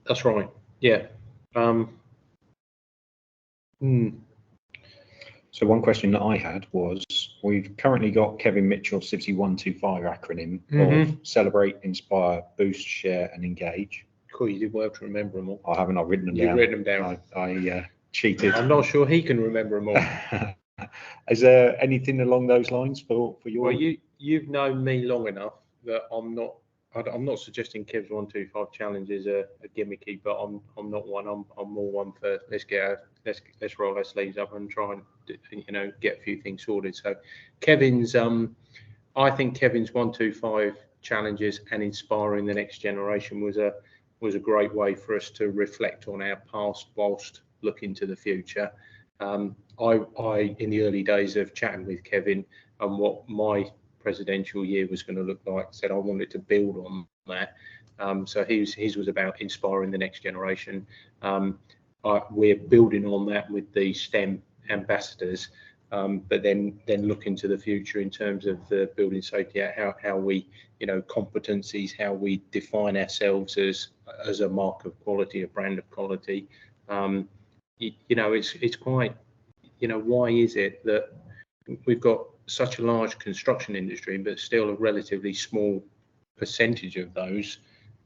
That's right. Yeah. So one question that I had was, we've currently got Kevin Mitchell's CIBSE 125 acronym of Celebrate, Inspire, Boost, Share and Engage. Cool, you did well to remember them all. I haven't, I've written them You've down. written them down. I cheated. I'm not sure he can remember them all. Is there anything along those lines for your? Well, you've known me long enough that I'm not suggesting Kev's 125 challenge is a gimmicky, but I'm not one. I'm more one for let's roll our sleeves up and try and get a few things sorted. So Kevin's I think Kevin's 125 challenges and inspiring the next generation was a great way for us to reflect on our past whilst looking to the future. I in the early days of chatting with Kevin and what my presidential year was going to look like, said I wanted to build on that. So his was about inspiring the next generation. We're building on that with the STEM ambassadors, but then looking to the future in terms of the building safety, how we, competencies, how we define ourselves as a mark of quality, a brand of quality. It's quite, why is it that we've got such a large construction industry, but still a relatively small percentage of those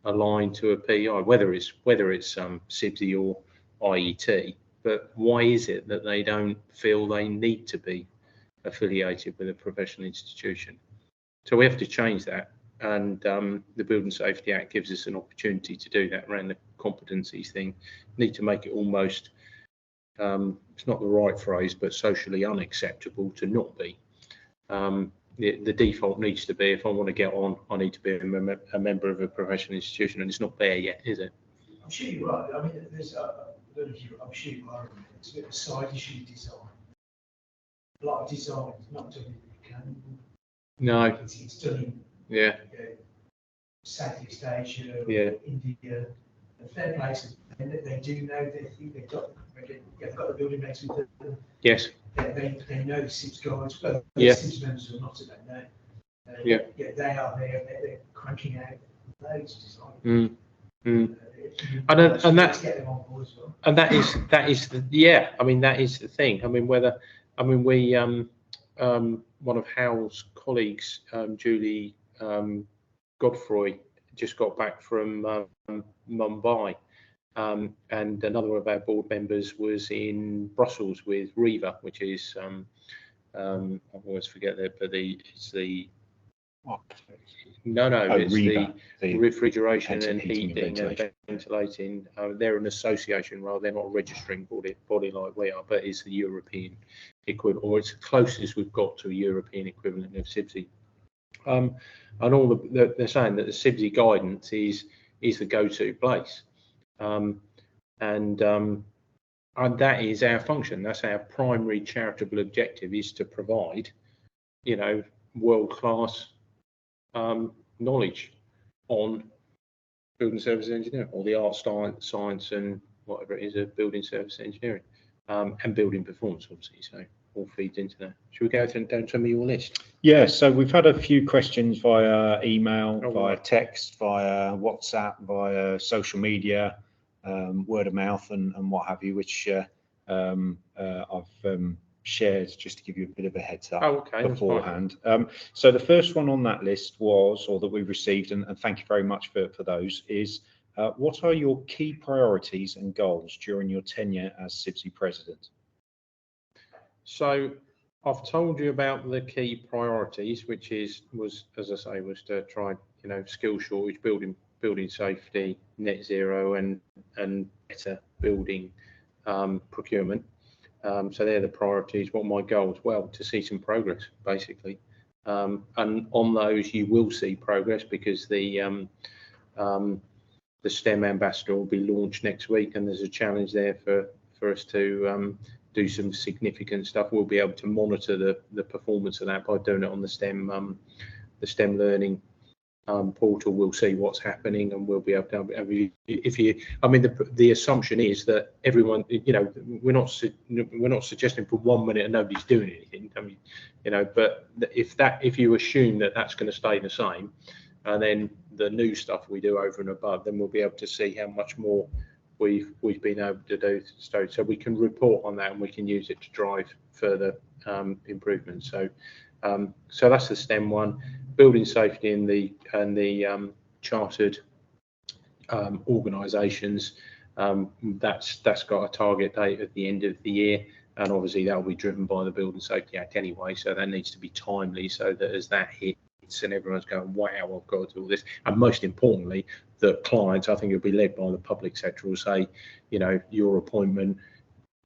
aligned to a PI, whether it's CIBSE or IET, but why is it that they don't feel they need to be affiliated with a professional institution? So we have to change that, and the Building Safety Act gives us an opportunity to do that around the competencies thing. Need to make it almost, it's not the right phrase, but socially unacceptable to not be. The default needs to be, if I want to get on, I need to be a member of a professional institution, and it's not there yet, is it? I'm sure you're right. I mean, I'm sure you are. It's a bit of a side issue design. A lot of design is not done in mechanical. No. It's done in Southeast Asia, India, and fair places. And they do know they've got the building regs with them. Yes. They know the CIBSE guides, but the CIBSE members are not about that. They are there. They're cranking out loads of design. And that get them on board as well. And that is the I mean, that is the thing. I mean, we one of Hal's colleagues, Julie Godfrey, just got back from Mumbai. And another of our board members was in Brussels with REVA, which is I always forget that, but it's the No, Oh, it's REBA, the refrigeration heating and and heating and ventilating. They're an association, rather they're not a registering body like we are, but it's the European equivalent, or it's the closest we've got to a European equivalent of CIBSE. And all they're saying that the CIBSE guidance is the go-to place, and that is our function. That's our primary charitable objective, is to provide, world-class knowledge on building service engineering, or the art, science and whatever it is of building service engineering, and building performance, obviously. So all feeds into that. Should we go down some of your list? Yeah, so we've had a few questions via email, via text, via WhatsApp, via social media, word of mouth and what have you, which I've shared just to give you a bit of a heads up beforehand. So the first one on that list was, or that we received, and thank you very much for those, is what are your key priorities and goals during your tenure as CIBSE President? So I've told you about the key priorities, which was as I say, was to try, skill shortage, building safety, net zero, and better building procurement. So they're the priorities. What are my goals? Well, to see some progress, basically. And on those, you will see progress, because the STEM ambassador will be launched next week, and there's a challenge there for us to do some significant stuff. We'll be able to monitor the performance of that by doing it on the STEM learning portal. We'll see what's happening, and we'll be able to. The assumption is that everyone, we're not suggesting for 1 minute and nobody's doing anything. But if you assume that that's going to stay the same, and then the new stuff we do over and above, then we'll be able to see how much more we've been able to do, so we can report on that, and we can use it to drive further improvements. So that's the STEM one. Building safety and the chartered organisations, that's got a target date at the end of the year, and obviously that will be driven by the Building Safety Act anyway, so that needs to be timely, so that as that hits and everyone's going, wow, I've got to do all this, and most importantly, the clients, I think it'll be led by the public sector, will say, your appointment,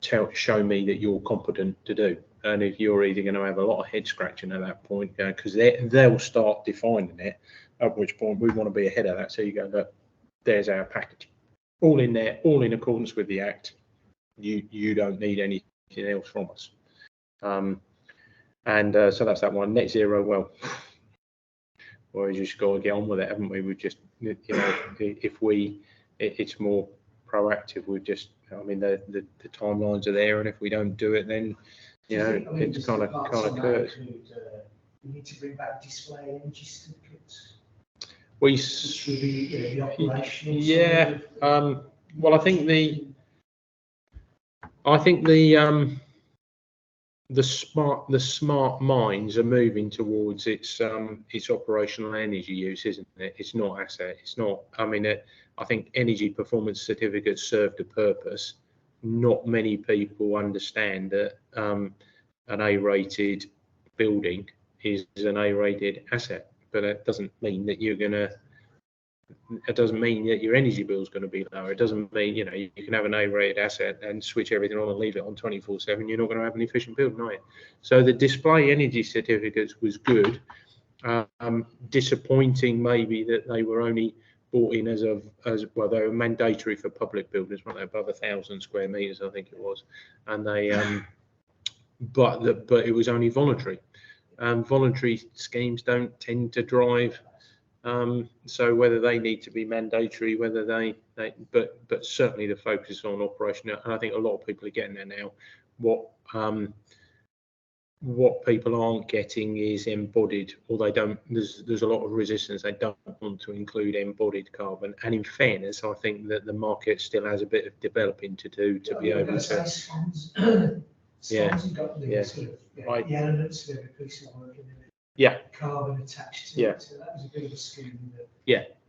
show me that you're competent to do. And if you're either going to have a lot of head scratching at that point, because they'll start defining it, at which point we want to be ahead of that. So you go, look, there's our package, all in there, all in accordance with the Act. You don't need anything else from us. So that's that one. Net zero, well, we just got to get on with it, haven't we? We just, it's more proactive. We just, the timelines are there, and if we don't do it, then it's kind of occurs. We need to bring back display energy certificates. Which would be the operational. Yeah. Well, I think the smart mines are moving towards its operational energy use, isn't it? It's not asset. It's not. I think energy performance certificates served a purpose. Not many people understand that an A-rated building is an A-rated asset, but it doesn't mean that it doesn't mean that your energy bill is going to be lower. It doesn't mean, you can have an A-rated asset and switch everything on and leave it on 24/7. You're not going to have an efficient building, are you? So the display energy certificates was good. Disappointing maybe that they were only brought in as well. They were mandatory for public buildings, weren't they? Above 1,000 square meters, I think it was, and they but it was only voluntary. Voluntary schemes don't tend to drive. So whether they need to be mandatory, whether but certainly the focus on operation, and I think a lot of people are getting there now. What people aren't getting is embodied, or they don't. There's a lot of resistance. They don't want to include embodied carbon. And in fairness, I think that the market still has a bit of developing to do to be able to. Got the sort of the elements of every piece of work in it. Yeah. Carbon attached to it. So that was a bit of a scheme in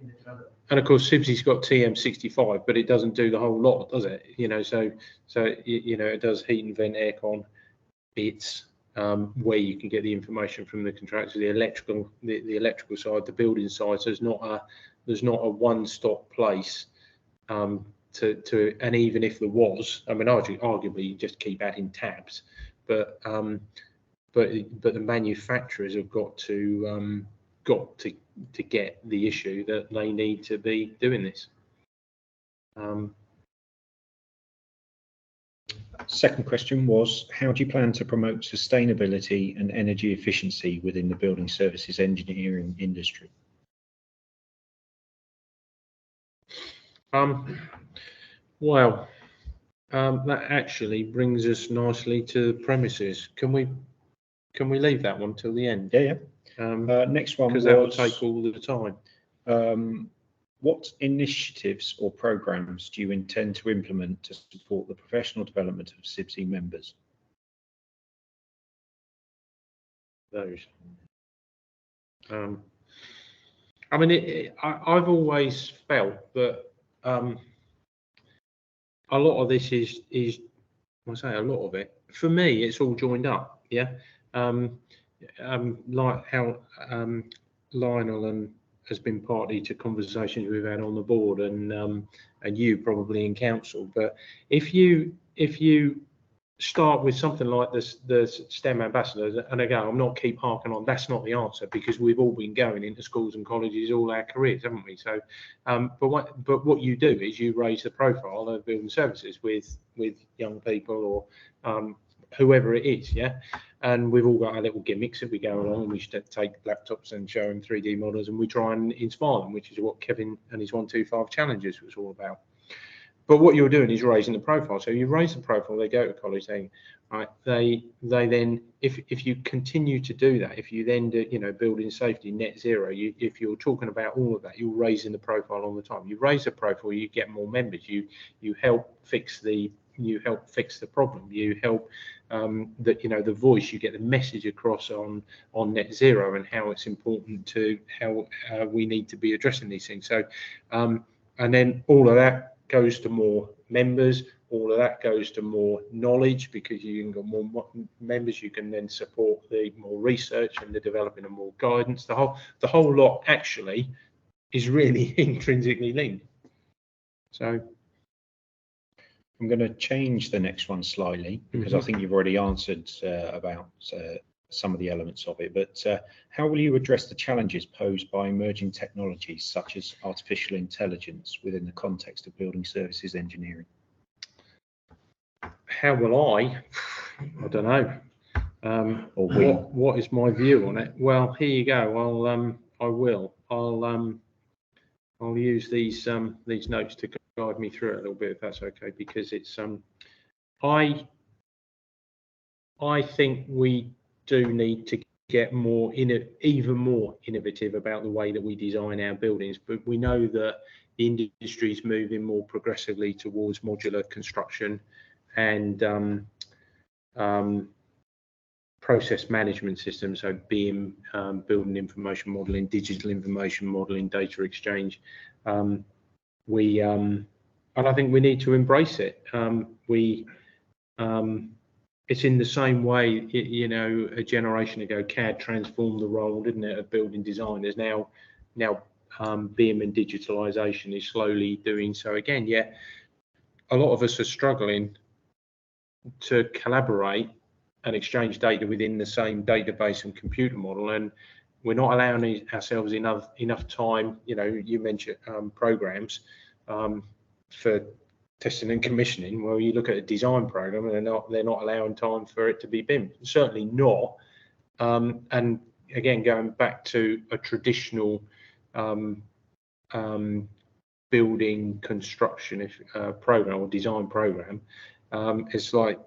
the development. And of course, CIBSE's got TM65, but it doesn't do the whole lot, does it? So it does heat and vent, aircon, bits, where you can get the information from the contractor, the electrical side, the building side. So there's not a one-stop place and even if there was, I mean, arguably you just keep adding tabs, but the manufacturers have got to get the issue that they need to be doing this. Second question was, how do you plan to promote sustainability and energy efficiency within the building services engineering industry? Well, that actually brings us nicely to premises. Can we leave that one till the end? Yeah. Next one, because that will take all the time. What initiatives or programs do you intend to implement to support the professional development of CIBSE members? Those. I mean, I've always felt that a lot of this is I say a lot of it. For me, it's all joined up. Yeah. Like how Lionel has been party to conversations we've had on the board, and you probably in council. But if you start with something like this, the STEM ambassadors, and again, I'm not keep harking on, that's not the answer, because we've all been going into schools and colleges all our careers, haven't we? So, but what you do is you raise the profile of building services with young people or whoever it is, yeah. And we've all got our little gimmicks that we go along, and we should take laptops and show them 3D models, and we try and inspire them, which is what Kevin and his 125 challenges was all about. But what you're doing is raising the profile. So you raise the profile, they go to college, they then, if you continue to do that, if you then do, building safety, net zero, if you're talking about all of that, you're raising the profile all the time. You raise the profile, you get more members, you help fix the problem, you help the voice, you get the message across on net zero and how it's important to how we need to be addressing these things. So and then all of that goes to more members, all of that goes to more knowledge, because you can get more members, you can then support the more research and the developing of more guidance. The whole lot actually is really intrinsically linked. So I'm going to change the next one slightly, because I think you've already answered about some of the elements of it, but how will you address the challenges posed by emerging technologies such as artificial intelligence within the context of building services engineering? How will I don't know. Or what is my view on it? Well, here you go. I'll use these notes to guide me through it a little bit, if that's okay, because it's I think we do need to get even more innovative about the way that we design our buildings, but we know that the industry is moving more progressively towards modular construction and process management systems, so BIM, building information modeling, digital information modeling, data exchange. And I think we need to embrace it. It's in the same way, a generation ago, CAD transformed the role, didn't it, of building designers. Now BIM and digitalization is slowly doing so again. Yet a lot of us are struggling to collaborate and exchange data within the same database and computer model, and we're not allowing ourselves enough time. You mentioned programs for testing and commissioning. Well, you look at a design program, and they're not allowing time for it to be BIM. Certainly not. And again, going back to a traditional building construction program or design program, it's like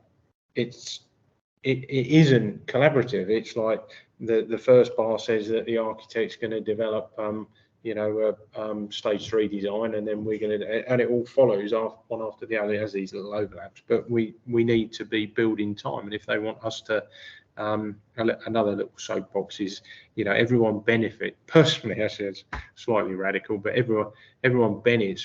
it isn't collaborative. It's like the first bar says that the architect's going to develop stage 3 design, and then we're going to, and it all follows one after the other. It has these little overlaps, but we need to be building time, and if they want us to Another little soapbox is, you know, everyone personally, I say it's slightly radical, but everyone benefits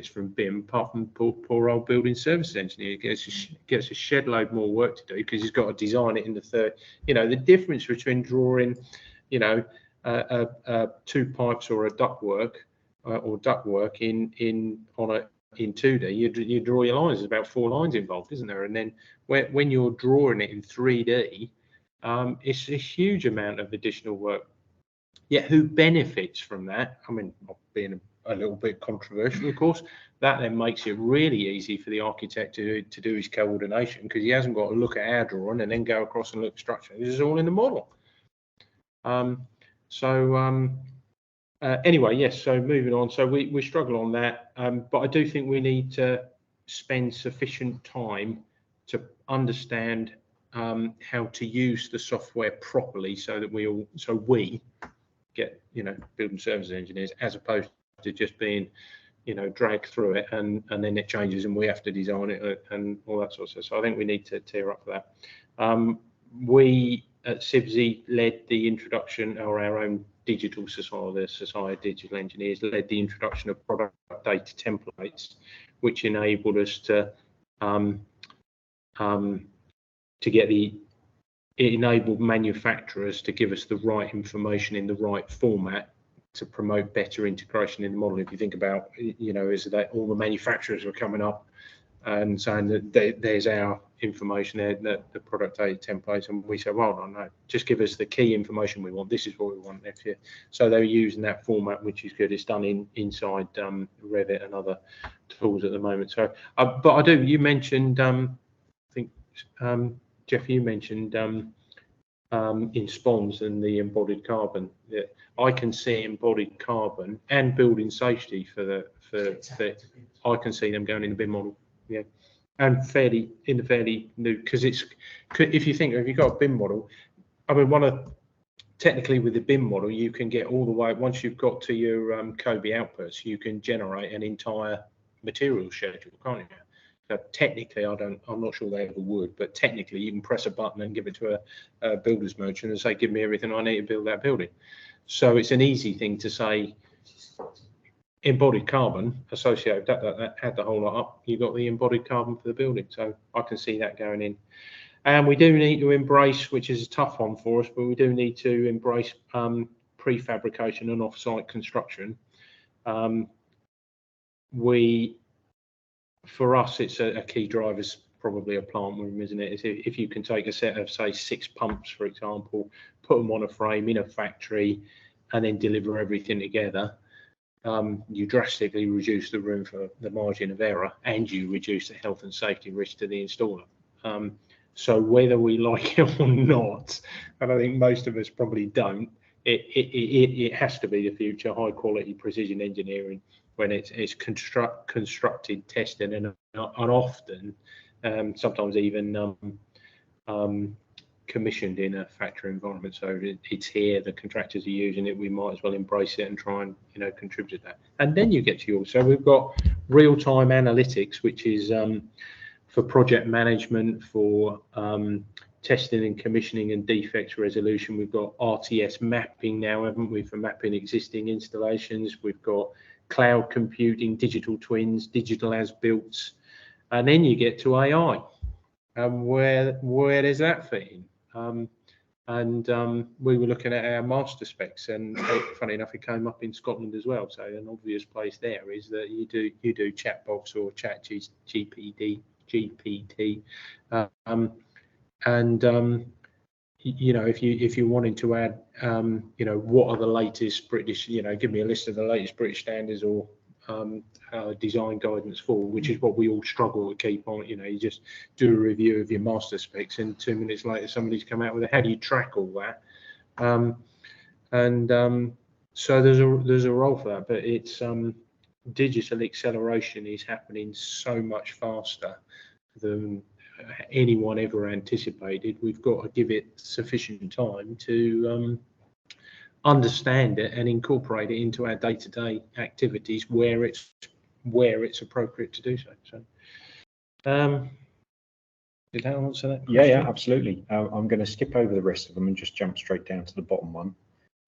from BIM apart from poor old building services engineer. Gets a shed load more work to do because he's got to design it in the third. You know, the difference between drawing, you know, two pipes or a ductwork in 2D, you draw your lines. There's about 4 lines involved, isn't there? And then when you're drawing it in 3D, it's a huge amount of additional work. Yet who benefits from that? I mean, being a little bit controversial, of course, that then makes it really easy for the architect to do his coordination, because he hasn't got to look at our drawing and then go across and look at structure. This is all in the model. Anyway, yes, so moving on. So we struggle on that, but I do think we need to spend sufficient time to understand how to use the software properly, so that we get, you know, building services engineers, as opposed to just being, you know, dragged through it and then it changes and we have to design it and all that sort of stuff. So I think we need to tear up for that. We at CIBSE led the introduction, or our own digital society, the Society of Digital Engineers, led the introduction of product data templates, which enabled us to it enabled manufacturers to give us the right information in the right format to promote better integration in the model. If you think about, you know, is that all the manufacturers were coming up and saying that there's our information there, the product data templates, and we said, well, no, just give us the key information we want. This is what we want. So they're using that format, which is good. It's done inside Revit and other tools at the moment. So, but you mentioned, I think, Jeff, you mentioned in SPONS and the embodied carbon. Yeah, I can see embodied carbon and building safety I can see them going in the BIM model. Yeah, and fairly new, because if you've got a BIM model, I mean, technically with the BIM model, you can get all the way, once you've got to your COBE outputs, you can generate an entire material schedule, can't you? So technically, I'm not sure they ever would, but technically you can press a button and give it to a builder's merchant and say, give me everything I need to build that building. So it's an easy thing to say, embodied carbon associated with that, add the whole lot up, you got the embodied carbon for the building. So I can see that going in. And we do need to embrace, which is a tough one for us, but we do need to embrace prefabrication and off-site construction. For us, it's a key driver is probably a plant room, isn't it? If you can take a set of, say, 6 pumps, for example, put them on a frame in a factory and then deliver everything together, you drastically reduce the room for the margin of error, and you reduce the health and safety risk to the installer. So whether we like it or not, and I think most of us probably don't, it has to be the future, high quality precision engineering, when it's constructed, tested, and often sometimes even commissioned in a factory environment. So it's here, the contractors are using it, we might as well embrace it and try and, you know, contribute to that. And then you get to yours. So we've got real-time analytics, which is for project management, for testing and commissioning and defects resolution. We've got RTS mapping now, haven't we, for mapping existing installations. We've got cloud computing, digital twins, digital as-builts, and then you get to AI. And where does that fit in? We were looking at our master specs, and funny enough, it came up in Scotland as well. So an obvious place there is that you do chatbox or chat GPT, you know, if you're wanting to add, you know, what are the latest British, you know, give me a list of the latest British standards or design guidance for, which is what we all struggle to keep on. You know, you just do a review of your master specs and 2 minutes later somebody's come out with it. How do you track all that? So there's a role for that, but it's digital acceleration is happening so much faster than anyone ever anticipated. We've got to give it sufficient time to understand it and incorporate it into our day-to-day activities where it's appropriate to do so. So Did that answer that Yeah, question? yeah, absolutely. I'm going to skip over the rest of them and just jump straight down to the bottom one.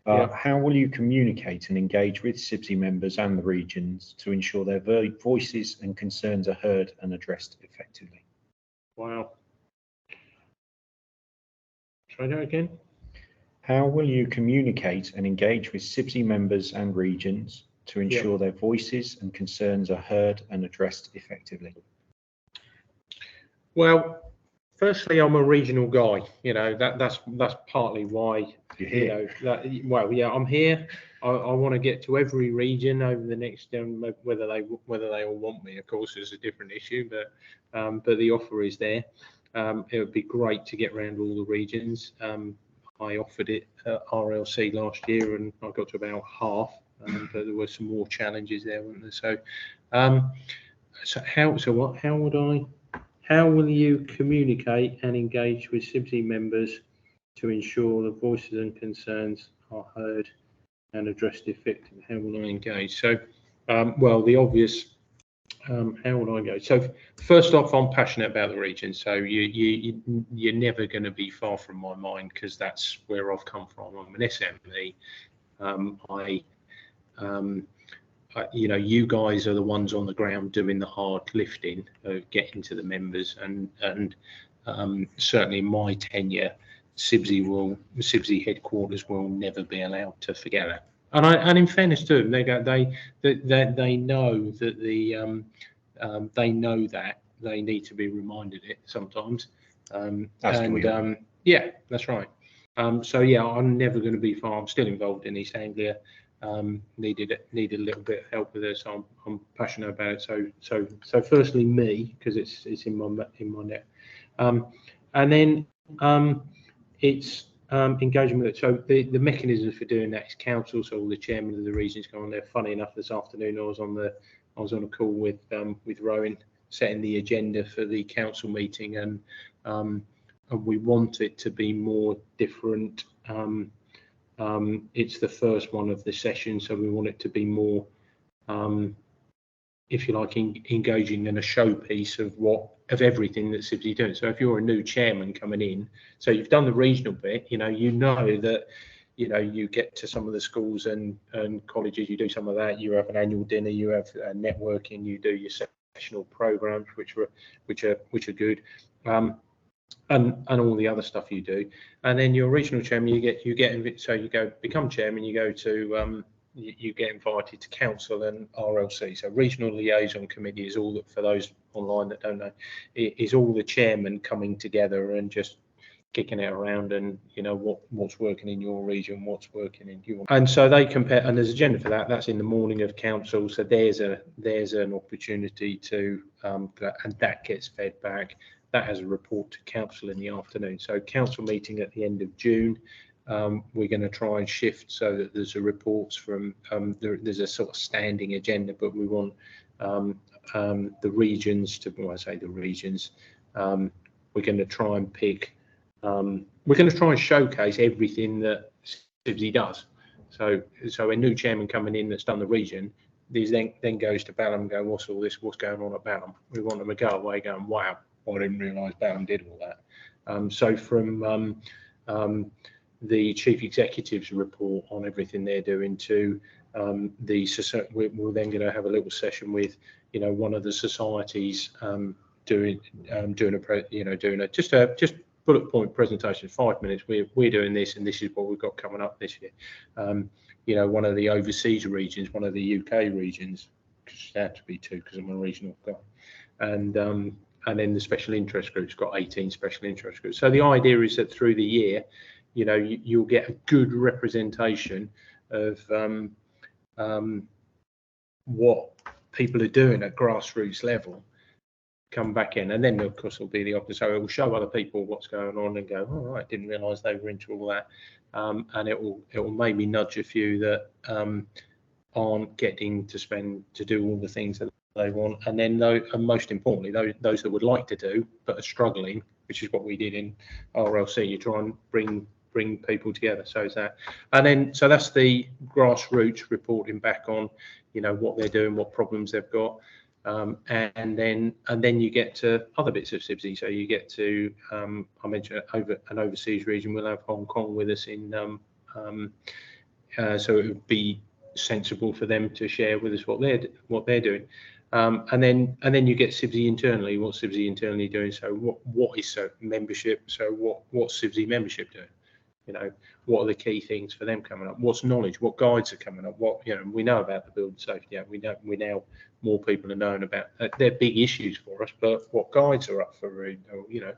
Yeah. How will you communicate and engage with CIBSE members and the regions to ensure their voices and concerns are heard and addressed effectively? Wow. Try that again. How will you communicate and engage with CIBSE members and regions to ensure their voices and concerns are heard and addressed effectively? Well, firstly, I'm a regional guy. You know, that's partly why. You're here. You know, well, yeah, I'm here. I want to get to every region over the next. Whether they all want me, of course, is a different issue. But the offer is there. It would be great to get around all the regions. I offered it at RLC last year, and I got to about half. But there were some more challenges there, weren't there? So, How will you communicate and engage with CIBSE members to ensure the voices and concerns are heard and addressed effectively? How will I engage? So, well, the obvious, how will I engage? So, first off, I'm passionate about the region. So you're never going to be far from my mind, because that's where I've come from. I'm an SME. You know, you guys are the ones on the ground doing the hard lifting of getting to the members, and certainly in my tenure, CIBSE headquarters will never be allowed to forget that. And in fairness to them, they know that they know that they need to be reminded it sometimes. Yeah, that's right. So yeah, I'm never going to be far. I'm still involved in East Anglia. Needed a little bit of help with it, so I'm passionate about it. So firstly, me, because it's in my net, and then it's engagement with it. So the mechanisms for doing that is council. So all the chairmen of the regions go on there. Funny enough, this afternoon I was on a call with Rowan, setting the agenda for the council meeting, and we want it to be more different. It's the first one of the session, so we want it to be more, if you like, engaging and a showpiece of everything that CIBSE doing. So if you're a new chairman coming in, so you've done the regional bit, you know that, you get to some of the schools and colleges, you do some of that. You have an annual dinner, you have networking, you do your sessional programs, which are good. And all the other stuff you do, and then your regional chairman, you get so you go become chairman, you go to you get invited to council and RLC. So regional liaison committee is all that, for those online that don't know, is all the chairmen coming together and just kicking it around, and what's working in your region, what's working in your, and so they compare, and there's an agenda for that. That's in the morning of council, so there's an opportunity to and that gets fed back. That has a report to council in the afternoon. So council meeting at the end of June, we're going to try and shift so that there's a reports from there's a sort of standing agenda, but we want the regions to, when I say the regions, we're going to try and pick, we're going to try and showcase everything that CIBSE does. So a new chairman coming in that's done the region, these then goes to Balham and go, what's all this? What's going on at Balham? We want them to go away going, wow, I didn't realise Balham did all that. So from the chief executive's report on everything they're doing to we're then going to have a little session with one of the societies doing just bullet point presentation, 5 minutes. We're doing this, and this is what we've got coming up this year. One of the overseas regions, one of the UK regions, because it had to be two because I'm a regional guy, and then the special interest group's got 18 special interest groups. So the idea is that through the year, you'll get a good representation of what people are doing at grassroots level come back in, and then of course it'll be the opposite. So it will show other people what's going on and go, all right, didn't realise they were into all that, and it will maybe nudge a few that aren't getting to do all the things that they want, and then and most importantly, those that would like to do but are struggling, which is what we did in RLC. You try and bring people together. So is that, and then so that's the grassroots reporting back on what they're doing, what problems they've got. And then you get to other bits of CIBSE. So you get to I mentioned an overseas region. We'll have Hong Kong with us in. So it would be sensible for them to share with us what they're doing. And then you get CIBSE internally. What's CIBSE internally doing? So what is membership? So what's CIBSE membership doing? You know, what are the key things for them coming up? What's knowledge? What guides are coming up? What, you know, we know about the Building Safety Act. We now more people are known about. They're big issues for us, but what guides are up for, you know?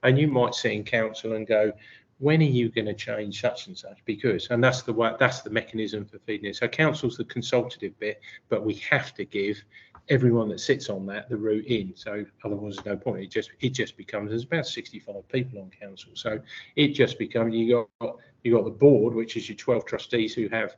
And you might sit in council and go, when are you going to change such and such? Because, and that's the mechanism for feeding it. So council's the consultative bit, but we have to give everyone that sits on that the route in. So otherwise there's no point. It just becomes, there's about 65 people on council. So it just becomes, you got the board, which is your 12 trustees who have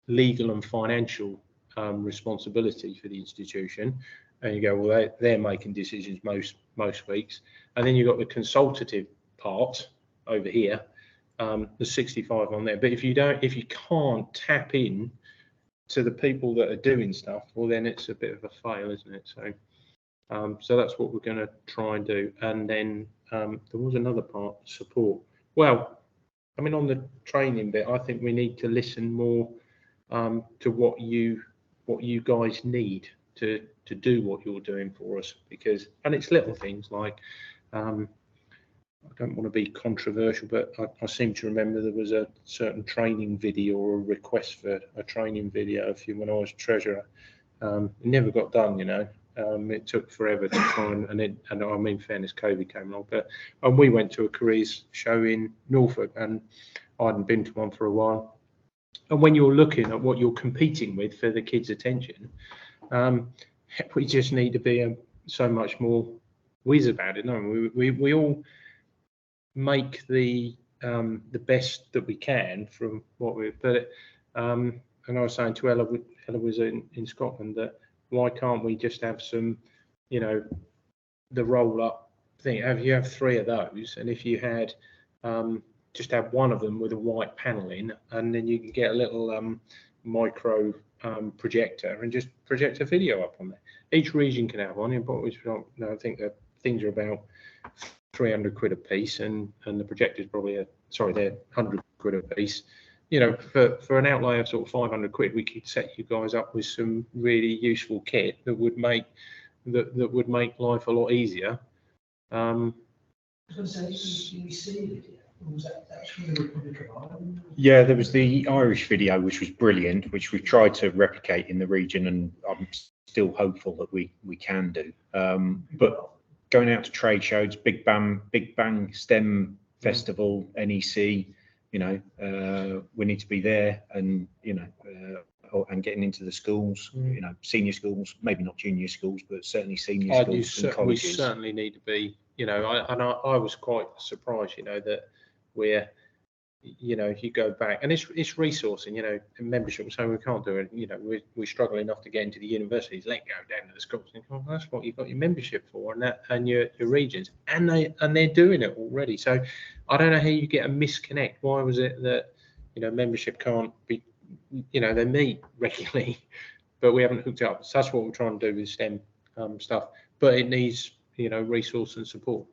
legal and financial responsibility for the institution. And you go, well, they're making decisions most weeks. And then you've got the consultative part over here. There's 65 on there. But if you can't tap in to the people that are doing stuff, well, then it's a bit of a fail, isn't it? So that's what we're going to try and do. And then there was another part, support. Well, I mean, on the training bit, I think we need to listen more to what you guys need to do what you're doing for us, because, and it's little things like, I don't want to be controversial, but I seem to remember there was a certain training video or a request for a training video when I was treasurer. It never got done, you know. It took forever to try and I mean, fairness, COVID came along, and we went to a careers show in Norfolk, and I hadn't been to one for a while. And when you're looking at what you're competing with for the kids' attention, we just need to be so much more whiz about it. No, we all make the best that we can from what we've. But and I was saying to Ella was in Scotland, that why can't we just have some, you know, the roll up thing? You have 3 of those, and if you had just have one of them with a white panel in, and then you can get a little micro projector and just project a video up on there. Each region can have one, but I think that things are about 300 quid a piece, and the projector's probably they're 100 quid a piece. You know, for an outlay of sort of 500 quid, we could set you guys up with some really useful kit that would make life a lot easier. I was going to say, did you see the video? Or was that from the Republic of Ireland? Yeah, there was the Irish video, which was brilliant, which we've tried to replicate in the region, and I'm still hopeful that we can do. But going out to trade shows, Big Bang STEM Festival, NEC, you know, we need to be there, and you know, and getting into the schools, you know, senior schools, maybe not junior schools, but certainly senior schools and colleges. We certainly need to be, you know, I was quite surprised, you know, that we're, you know, if you go back, and it's resourcing, you know, membership, so we can't do it, you know, we struggle enough to get into the universities, let go down to the schools, and well, that's what you've got your membership for, and your regions, and they're doing it already. So I don't know how you get a misconnect. Why was it that, you know, membership can't be, you know, they meet regularly, but we haven't hooked up? So that's what we're trying to do with STEM stuff, but it needs, you know, resource and support.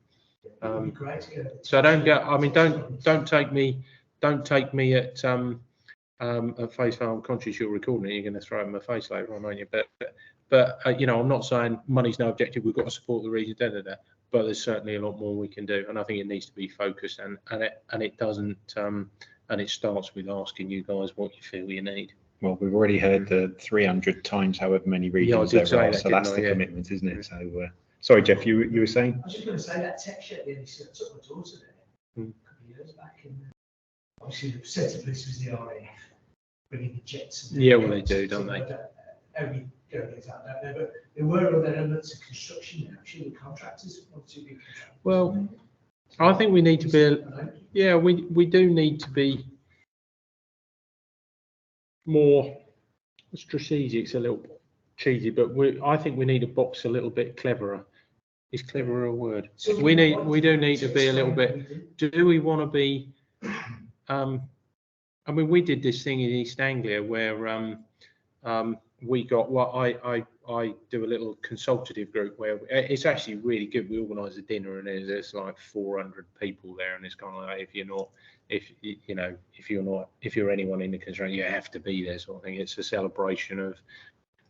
So don't go. I mean, don't take me at face value. I'm conscious you're recording it. You're going to throw it in my face later on, aren't you? But you know, I'm not saying money's no objective. We've got to support the region, but there's certainly a lot more we can do, and I think it needs to be focused, and it doesn't, and it starts with asking you guys what you feel you need. Well, we've already heard the 300 times however many regions there are, so that's the commitment, isn't it? So. Sorry, Jeff, you were saying? I was just going to say that tech shed, I took my daughter there a couple of years back, and obviously the centre place was the RAF, bringing the jets. And well, they do, don't they? Every go goes out there, but there were other elements of construction, actually, contractors, obviously big contractors. Well, I think we need to be, we do need to be more strategic. It's a little cheesy, but I think we need to box a little bit cleverer. Is cleverer a word? We do need to be a little bit. Do we want to be? I mean, we did this thing in East Anglia where we got. Well, I I do a little consultative group where it's actually really good. We organise a dinner and there's like 400 people there, and it's kind of like if you're anyone in the construction, you have to be there sort of thing. It's a celebration of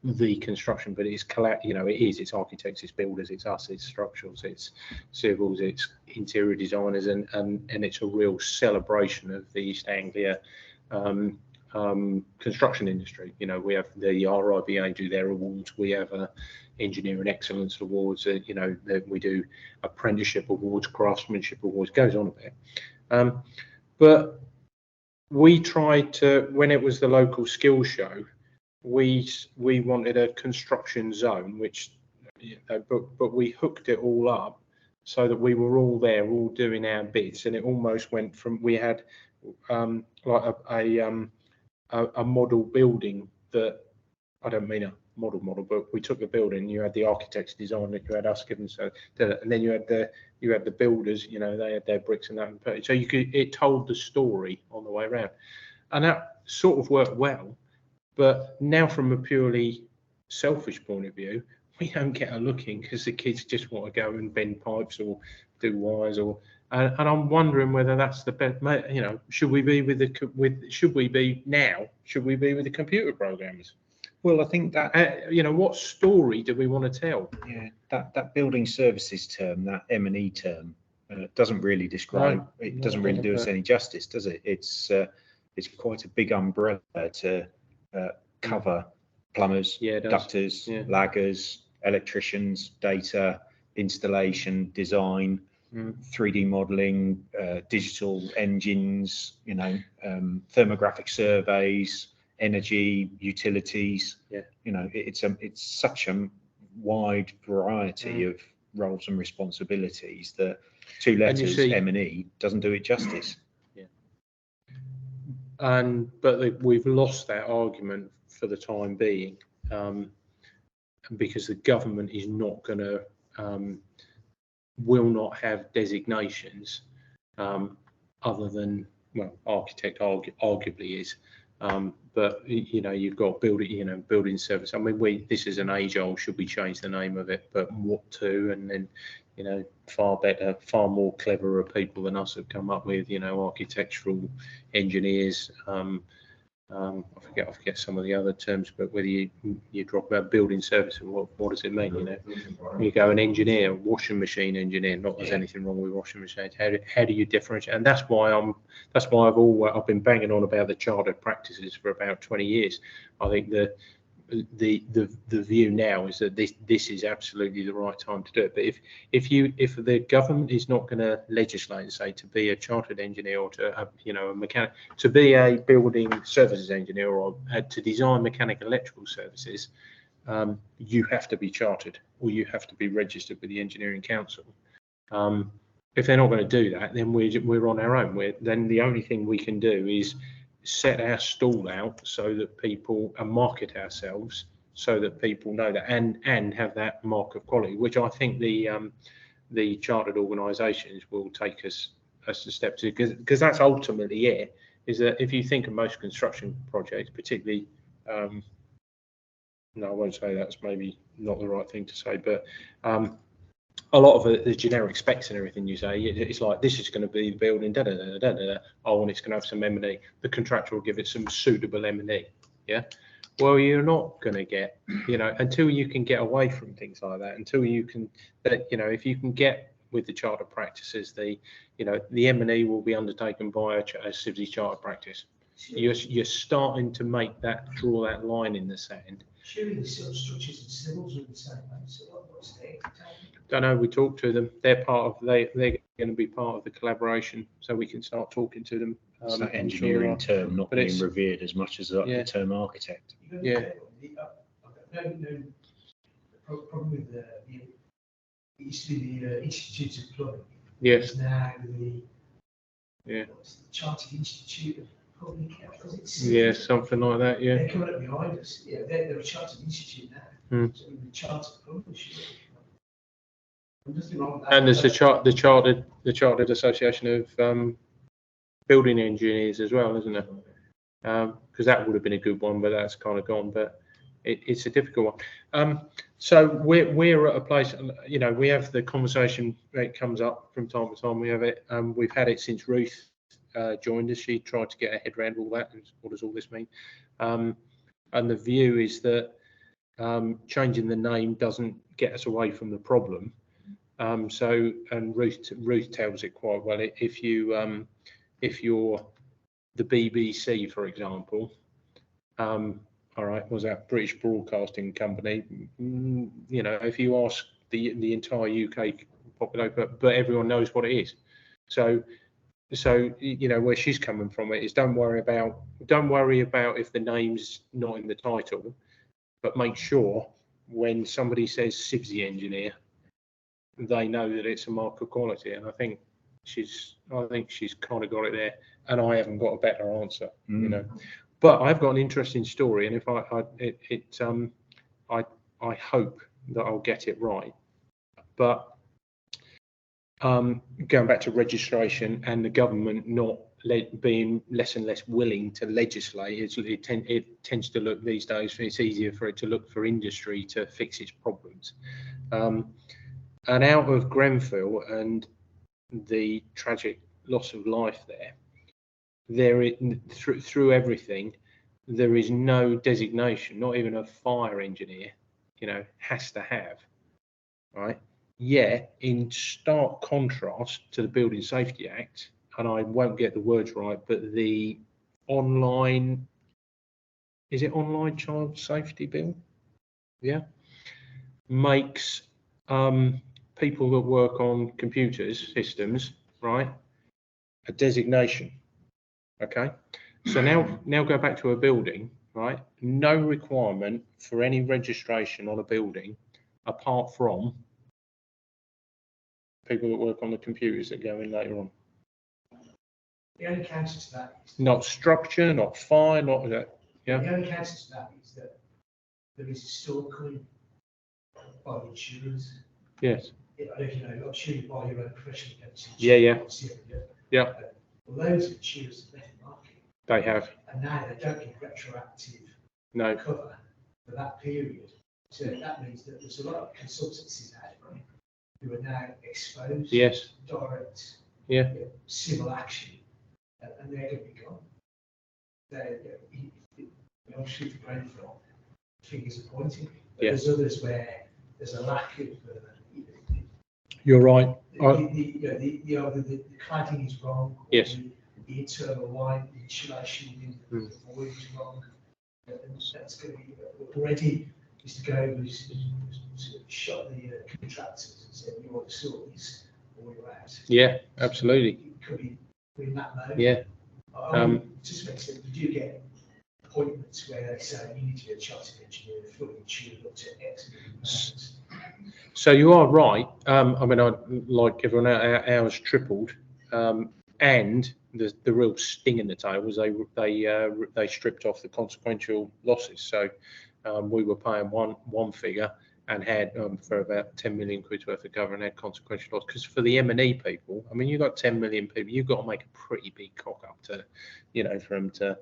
the construction, but it's it's architects, it's builders, it's us, it's structurals, it's civils, it's interior designers, and it's a real celebration of the East Anglia construction industry. We have the RIBA do their awards, we have engineering excellence awards, we do apprenticeship awards, craftsmanship awards, goes on a bit. But we tried to, when it was the local skills show, we wanted a construction zone, which but we hooked it all up so that we were all there, all doing our bits, and it almost went from, we had like a model building that, I don't mean a model, but we took the building, you had the architects design it, you had us giving, and then you had the builders, they had their bricks and that, so it told the story on the way around, and that sort of worked well. But now from a purely selfish point of view, we don't get a look in because the kids just want to go and bend pipes or do wires, and I'm wondering whether that's the best. Should we be with the computer programmers? Well, I think that what story do we want to tell? Yeah, that building services term, that M&E term, doesn't really describe. No, it doesn't really do us any justice, does it? It's quite a big umbrella to cover plumbers, ductors, laggers, electricians, data, installation, design, 3D modelling, digital engines, thermographic surveys, energy, utilities. It's such a wide variety of roles and responsibilities that two letters M&E doesn't do it justice. But we've lost that argument for the time being, because the government is not going to, will not have designations other than, well, architect arguably is, but you've got building service. I mean, this is an age old, should we change the name of it, but what to? And then far better, far more cleverer people than us have come up with, architectural engineers. I forget some of the other terms, but whether you drop about building service, what does it mean? You go an engineer, washing machine engineer. Not there's anything wrong with washing machines. How do you differentiate? And that's why I've been banging on about the chartered practices for about 20 years. I think the view now is that this is absolutely the right time to do it. But if the government is not going to legislate and say to be a chartered engineer or to a mechanic, to be a building services engineer or to design mechanical electrical services, you have to be chartered or you have to be registered with the Engineering Council. If they're not going to do that, then we're on our own. Then the only thing we can do is set our stall out so that people, and market ourselves so that people know that, and have that mark of quality, which I think the chartered organisations will take us a step to, because that's ultimately it. Is that if you think of most construction projects, particularly, no, I won't say that's maybe not the right thing to say, but a lot of the generic specs and everything you say, it's like, this is going to be the building, and it's going to have some M&E. The contractor will give it some suitable M&E. Yeah. Well, you're not going to get, until you can get away from things like that, until you can, if you can get with the charter practices, the M&E will be undertaken by a CIBSE charter practice. You're starting to draw that line in the sand. Surely the civil structures and civils are the same, so what's the Don't know. We talk to them. They're going to be part of the collaboration, so we can start talking to them. It's that engineering term not being revered as much as the term architect. The problem with it used to be the Institute of Plumbing. Yes. Now the Chartered Institute of Public Health. Something like that. Yeah. They're coming up behind us. Yeah, they're a chartered institute now. So the chartered plumbers. And there's the Chartered Association of Building Engineers as well, isn't there? Because that would have been a good one, but that's kind of gone. But it's a difficult one. So we're at a place, you know, we have the conversation, it comes up from time to time. We have it, we've had it since Ruth joined us. She tried to get her head around all that. And what does all this mean? And the view is that changing the name doesn't get us away from the problem. So, and Ruth tells it quite well. If you're the BBC, for example, all right, was that British Broadcasting Company? You know, if you ask the entire UK population, but everyone knows what it is. So you know, where she's coming from it is don't worry about if the name's not in the title, but make sure when somebody says CIBSE engineer, they know that it's a mark of quality. And I think she's kind of got it there, and I haven't got a better answer, you know. But I've got an interesting story, and if I hope that I'll get it right. But going back to registration and the government not being less and less willing to legislate, it tends to look these days, it's easier for it to look for industry to fix its problems. And out of Grenfell and the tragic loss of life through everything, there is no designation, not even a fire engineer, you know, has to have, right? Yeah, in stark contrast to the Building Safety Act, and I won't get the words right, but the online child safety bill? Yeah, makes people that work on computers systems, right, a designation. Okay, so now go back to a building, right? No requirement for any registration on a building apart from people that work on the computers that go in later on. The only counter to that is not structure, not fire, not that. Yeah. The only counter to that is that there is a store coming by the insurers. Yes. I don't know if you know, I'm sure you buy your own professional indemnity. Yeah. Well, loads of insurers have left the market. They have. And now they don't give retroactive cover for that period. So that means that there's a lot of consultancies out there who are now exposed to direct civil action, and they're going to be gone. I'm sure the Grenfell fingers are pointing. But there's others where there's a lack of. You're right. The cladding is wrong. Yes. The internal line, the insulation within the void is wrong. And that's going to be already. Mr. Gove has shot the contractors and said, "You want to sort this, or you're out." Yeah, absolutely. It could be in that mode. Yeah. Just makes sense. You do get appointments where they say you need to be a chartered engineer, fully insured up to X amount. So you are right. I mean, like everyone, ours tripled, and the real sting in the tail was they stripped off the consequential losses. So we were paying one figure and had for about 10 million quid worth of cover and had consequential loss. Because for the M&E people, I mean, you've got 10 million people, you've got to make a pretty big cock up to, you know, for them to.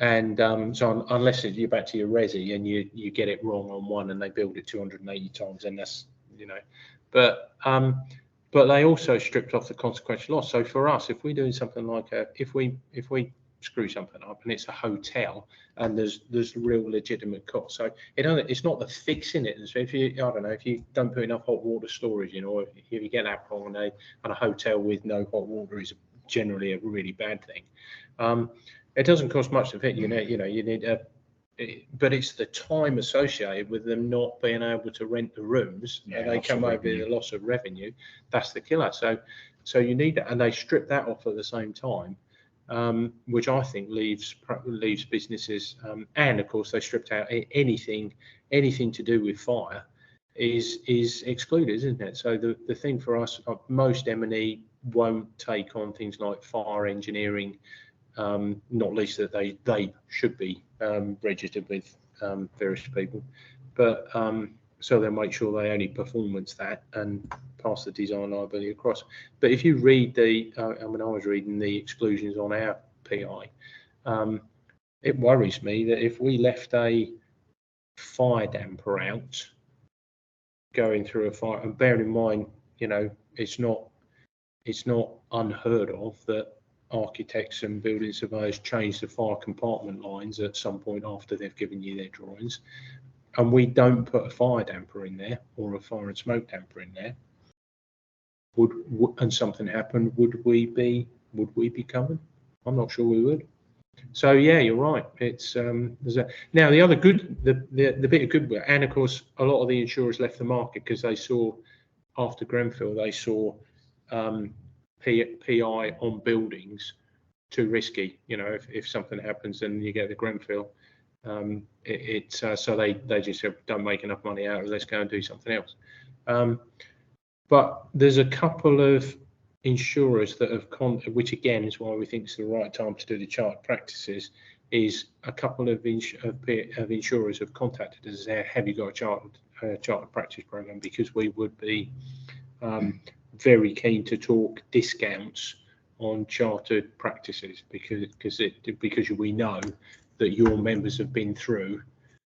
So unless you're back to your resi and you get it wrong on one and they build it 280 times, then that's, you know, but they also stripped off the consequential loss. So for us, if we're doing something like if we screw something up and it's a hotel and there's real legitimate cost, so it's not the fixing it. So if you don't put enough hot water storage in, or if you get that wrong and a hotel with no hot water is generally a really bad thing. It doesn't cost much to fit. You need but it's the time associated with them not being able to rent the rooms, and they come over the loss of revenue. That's the killer. So you need that, and they strip that off at the same time, which I think leaves businesses, and of course they stripped out anything to do with fire is excluded, isn't it? So the thing for us, most M&E won't take on things like fire engineering. Not least that they should be registered with various people, but so they'll make sure they only performance that and pass the design liability across. But if you read I was reading the exclusions on our PI, it worries me that if we left a fire damper out going through a fire. And bear in mind, you know, it's not unheard of that architects and building surveyors change the fire compartment lines at some point after they've given you their drawings, and we don't put a fire damper in there or a fire and smoke damper in there. And something happened, would we be covered? I'm not sure we would. So yeah, you're right. It's now the other good, the bit of good, and of course a lot of the insurers left the market because they saw after Grenfell they saw PI on buildings too risky. You know, if something happens and you get the Grenfell, so they just said, don't make enough money out of it, let's go and do something else. But there's a couple of insurers that have which again is why we think it's the right time to do the chartered practices, is a couple of insurers have contacted us and said, have you got a chartered practice program? Because we would be very keen to talk discounts on chartered practices, because we know that your members have been through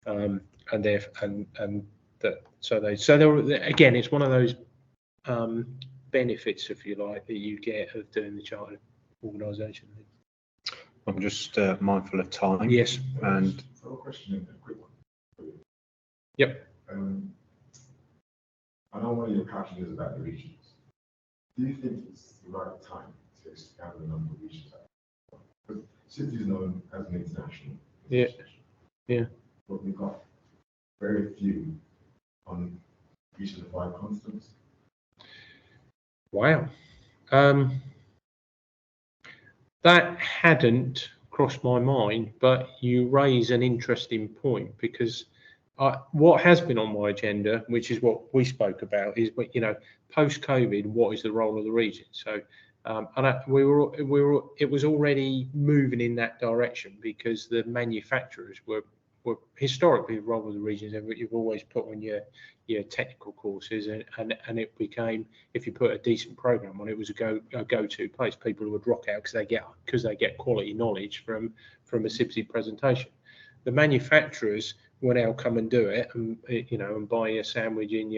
and that so again it's one of those benefits, if you like, that you get of doing the chartered organisation. I'm just mindful of time. Yes. And so a question, a quick one. Yep. I know one of your passions is about the regions. Do you think it's the right time to expand the number of regions? Because CIBSE is known as an international association. Yeah. But we've got very few on each of the 5 continents. Wow. That hadn't crossed my mind, but you raise an interesting point, because what has been on my agenda, which is what we spoke about, is, you know, post-COVID, what is the role of the region? So, it was already moving in that direction, because the manufacturers were historically the role of the regions. You've always put on your technical courses, and it became, if you put a decent program on, it was a go-to place. People would rock out because they get quality knowledge from a CIBSE presentation. The manufacturers will now come and do it, and you know, and buy a sandwich in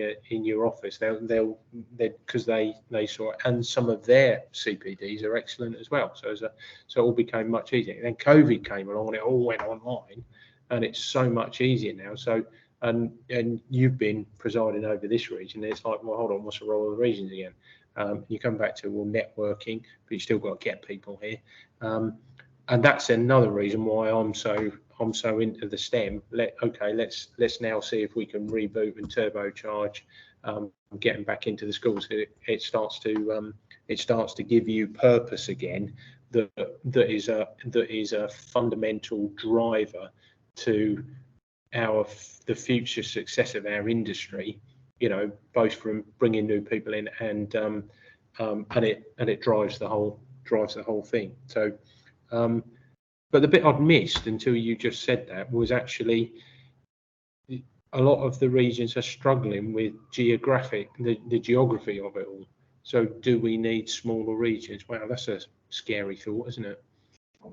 your office. They'll because they saw it, and some of their CPDs are excellent as well. So it all became much easier. Then COVID came along and it all went online, and it's so much easier now. So and you've been presiding over this region. It's like, well, hold on, what's the role of the regions again? You come back to, well, networking, but you still got to get people here, and that's another reason why I'm so into the STEM. Let's now see if we can reboot and turbocharge getting back into the schools. It starts to give you purpose again. That is a fundamental driver to the future success of our industry. You know, both from bringing new people in and it drives the whole thing. So. But the bit I'd missed until you just said that was actually a lot of the regions are struggling with the geography of it all. So do we need smaller regions? Wow, that's a scary thought, isn't it?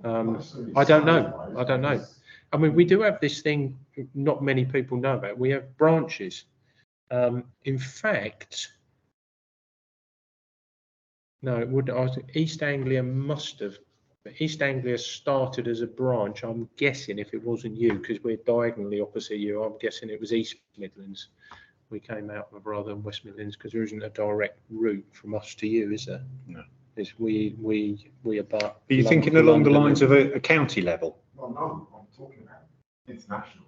I don't know. I mean, we do have this thing not many people know about. We have branches. In fact, no, it would. East Anglia must have. East Anglia started as a branch. I'm guessing, if it wasn't you, because we're diagonally opposite you, I'm guessing it was East Midlands. We came out of rather than West Midlands, because there isn't a direct route from us to you, is there? No. It's we about. Are you thinking along the lines of a county level? Well, no, I'm talking about international.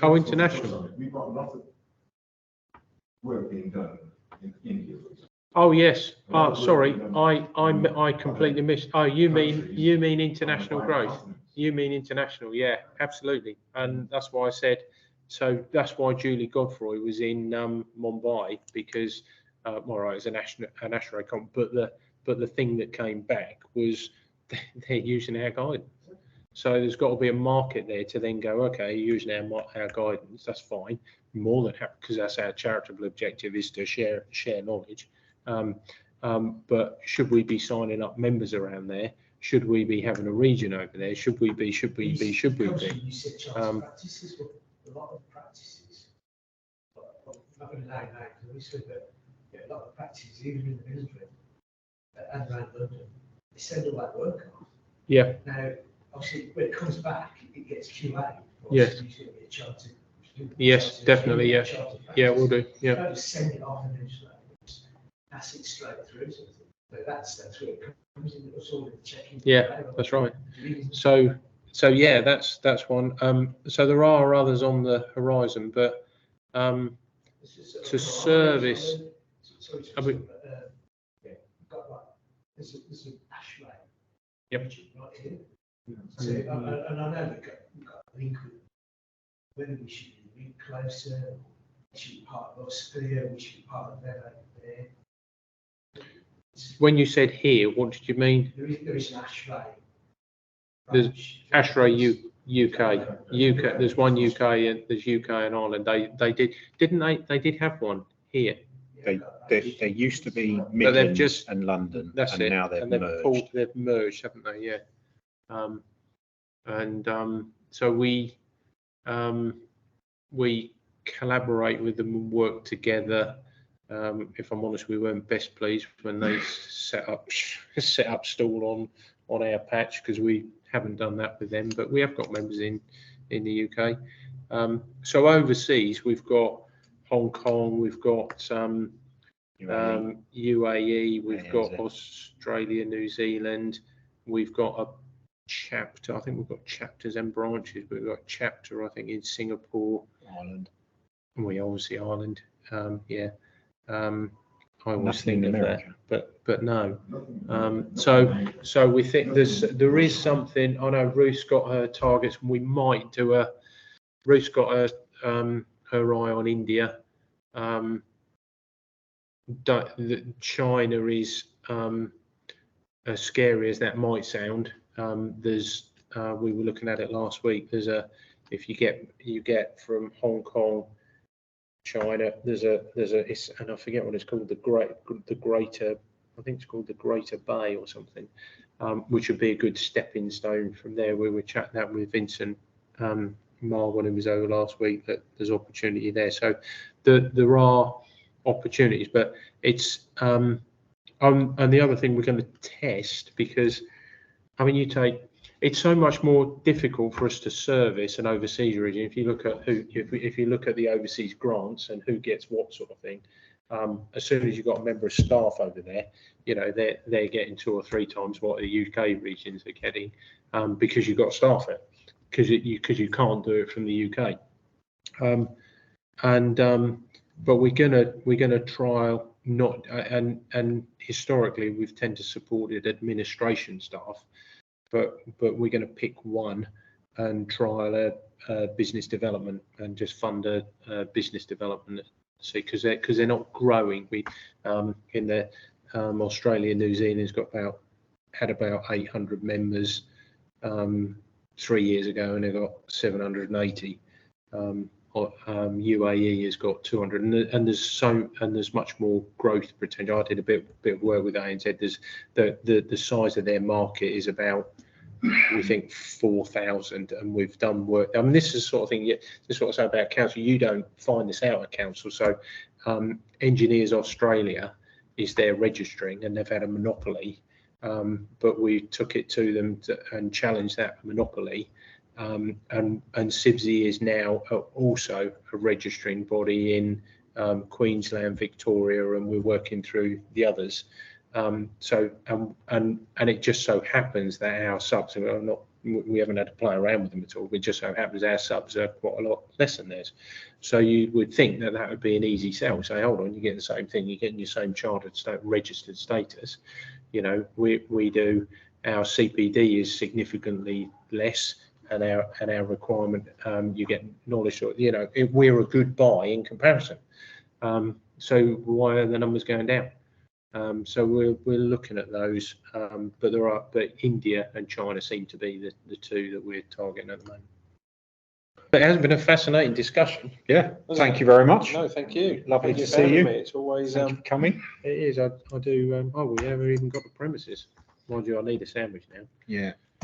Oh, international. We've got a lot of work being done in India, for example. Oh yes. Oh, sorry. I completely missed. Oh, you mean international growth? You mean international? Yeah, absolutely. And that's why I said. So that's why Julie Godfrey was in Mumbai, because well, right, it's a national account, but the thing that came back was they're using our guidance. So there's got to be a market there to then go, okay, using our guidance, that's fine. More than happy, because that's our charitable objective, is to share knowledge. But should we be signing up members around there? Should we be having a region over there? Should we be? You said chartered practices, a lot of practices practices. I'm not going to name names, obviously, but a lot of practices, even in the Middlesbrough and around London, they send all that work off. Yeah. Now, obviously, when it comes back, it gets QA. Yes. Yes, definitely. Yeah. Yeah, we'll do. Yeah. Don't just send it off and then just pass it straight through. Sort of thing. But that's where it comes in. It's all the checking. Yeah, that's right. So yeah, that's one. So there are others on the horizon, but to service. I mean, there's an ash line. Yep. Right here. So, and I know we've got a link with whether we should be linked closer, we should be part of our sphere, we should be part of their there. When you said here, what did you mean? There is an ASHRAE. There's ASHRAE UK. There's one UK and there's UK and Ireland. They did have one here. There used to be Midlands and London, that's and it. now they've merged. They've merged, haven't they? Yeah. So we collaborate with them and work together. If I'm honest, we weren't best pleased when they set up stall on our patch, because we haven't done that with them, but we have got members in the UK. So overseas, we've got Hong Kong, we've got UAE, we've got Australia, New Zealand, we've got a chapter. I think we've got chapters and branches, but we've got a chapter, I think, in Singapore, Ireland. We obviously Ireland. Yeah. I always Nothing think in of America. that, but no. So we think there is something. I know Ruth's got her targets, and we might do Ruth's got her eye on India. China is, as scary as that might sound. We were looking at it last week. If you get from Hong Kong, China, and I forget what it's called, the greater, I think it's called the Greater Bay or something, which would be a good stepping stone from there. We were chatting that with Vincent Marr when he was over last week, that there's opportunity there. So there are opportunities, but it's and the other thing we're going to test, because I mean, it's so much more difficult for us to service an overseas region. If you look at if you look at the overseas grants and who gets what sort of thing, as soon as you've got a member of staff over there, you know, they're getting 2 or 3 times what the UK regions are getting, because you've got staff there, because you can't do it from the UK. But we're gonna trial not, and historically we've tended to supported administration staff. But we're going to pick one and trial a business development and just fund a business development. See, because they're not growing. We in the Australia, New Zealand's had about 800 members 3 years ago, and they've got 780. UAE has got 200, and there's much more growth potential. I did a bit of work with ANZ. There's the size of their market is about, we think, 4,000, and we've done work. I mean, this is the sort of thing. This is what I say about council. You don't find this out at council. So, Engineers Australia is their registering, and they've had a monopoly. But we took it to them and challenged that monopoly. And CIBSE is now also a registering body in Queensland, Victoria, and we're working through the others. And it just so happens that our subs are not. We haven't had to play around with them at all. It just so happens our subs are quite a lot less than theirs. So you would think that would be an easy sell. Say, hold on, you get the same thing. You're getting your same chartered registered status. You know, we do. Our CPD is significantly less. And our requirement, you get knowledge. You know, we're a good buy in comparison. So why are the numbers going down? So we're looking at those, but India and China seem to be the 2 that we're targeting at the moment. But it has been a fascinating discussion. Yeah, thank you very much. No, thank you. Lovely to see you. It's always Thank you for coming. It is. I do. Oh, we haven't even got the premises. Mind you, I need a sandwich now. Yeah.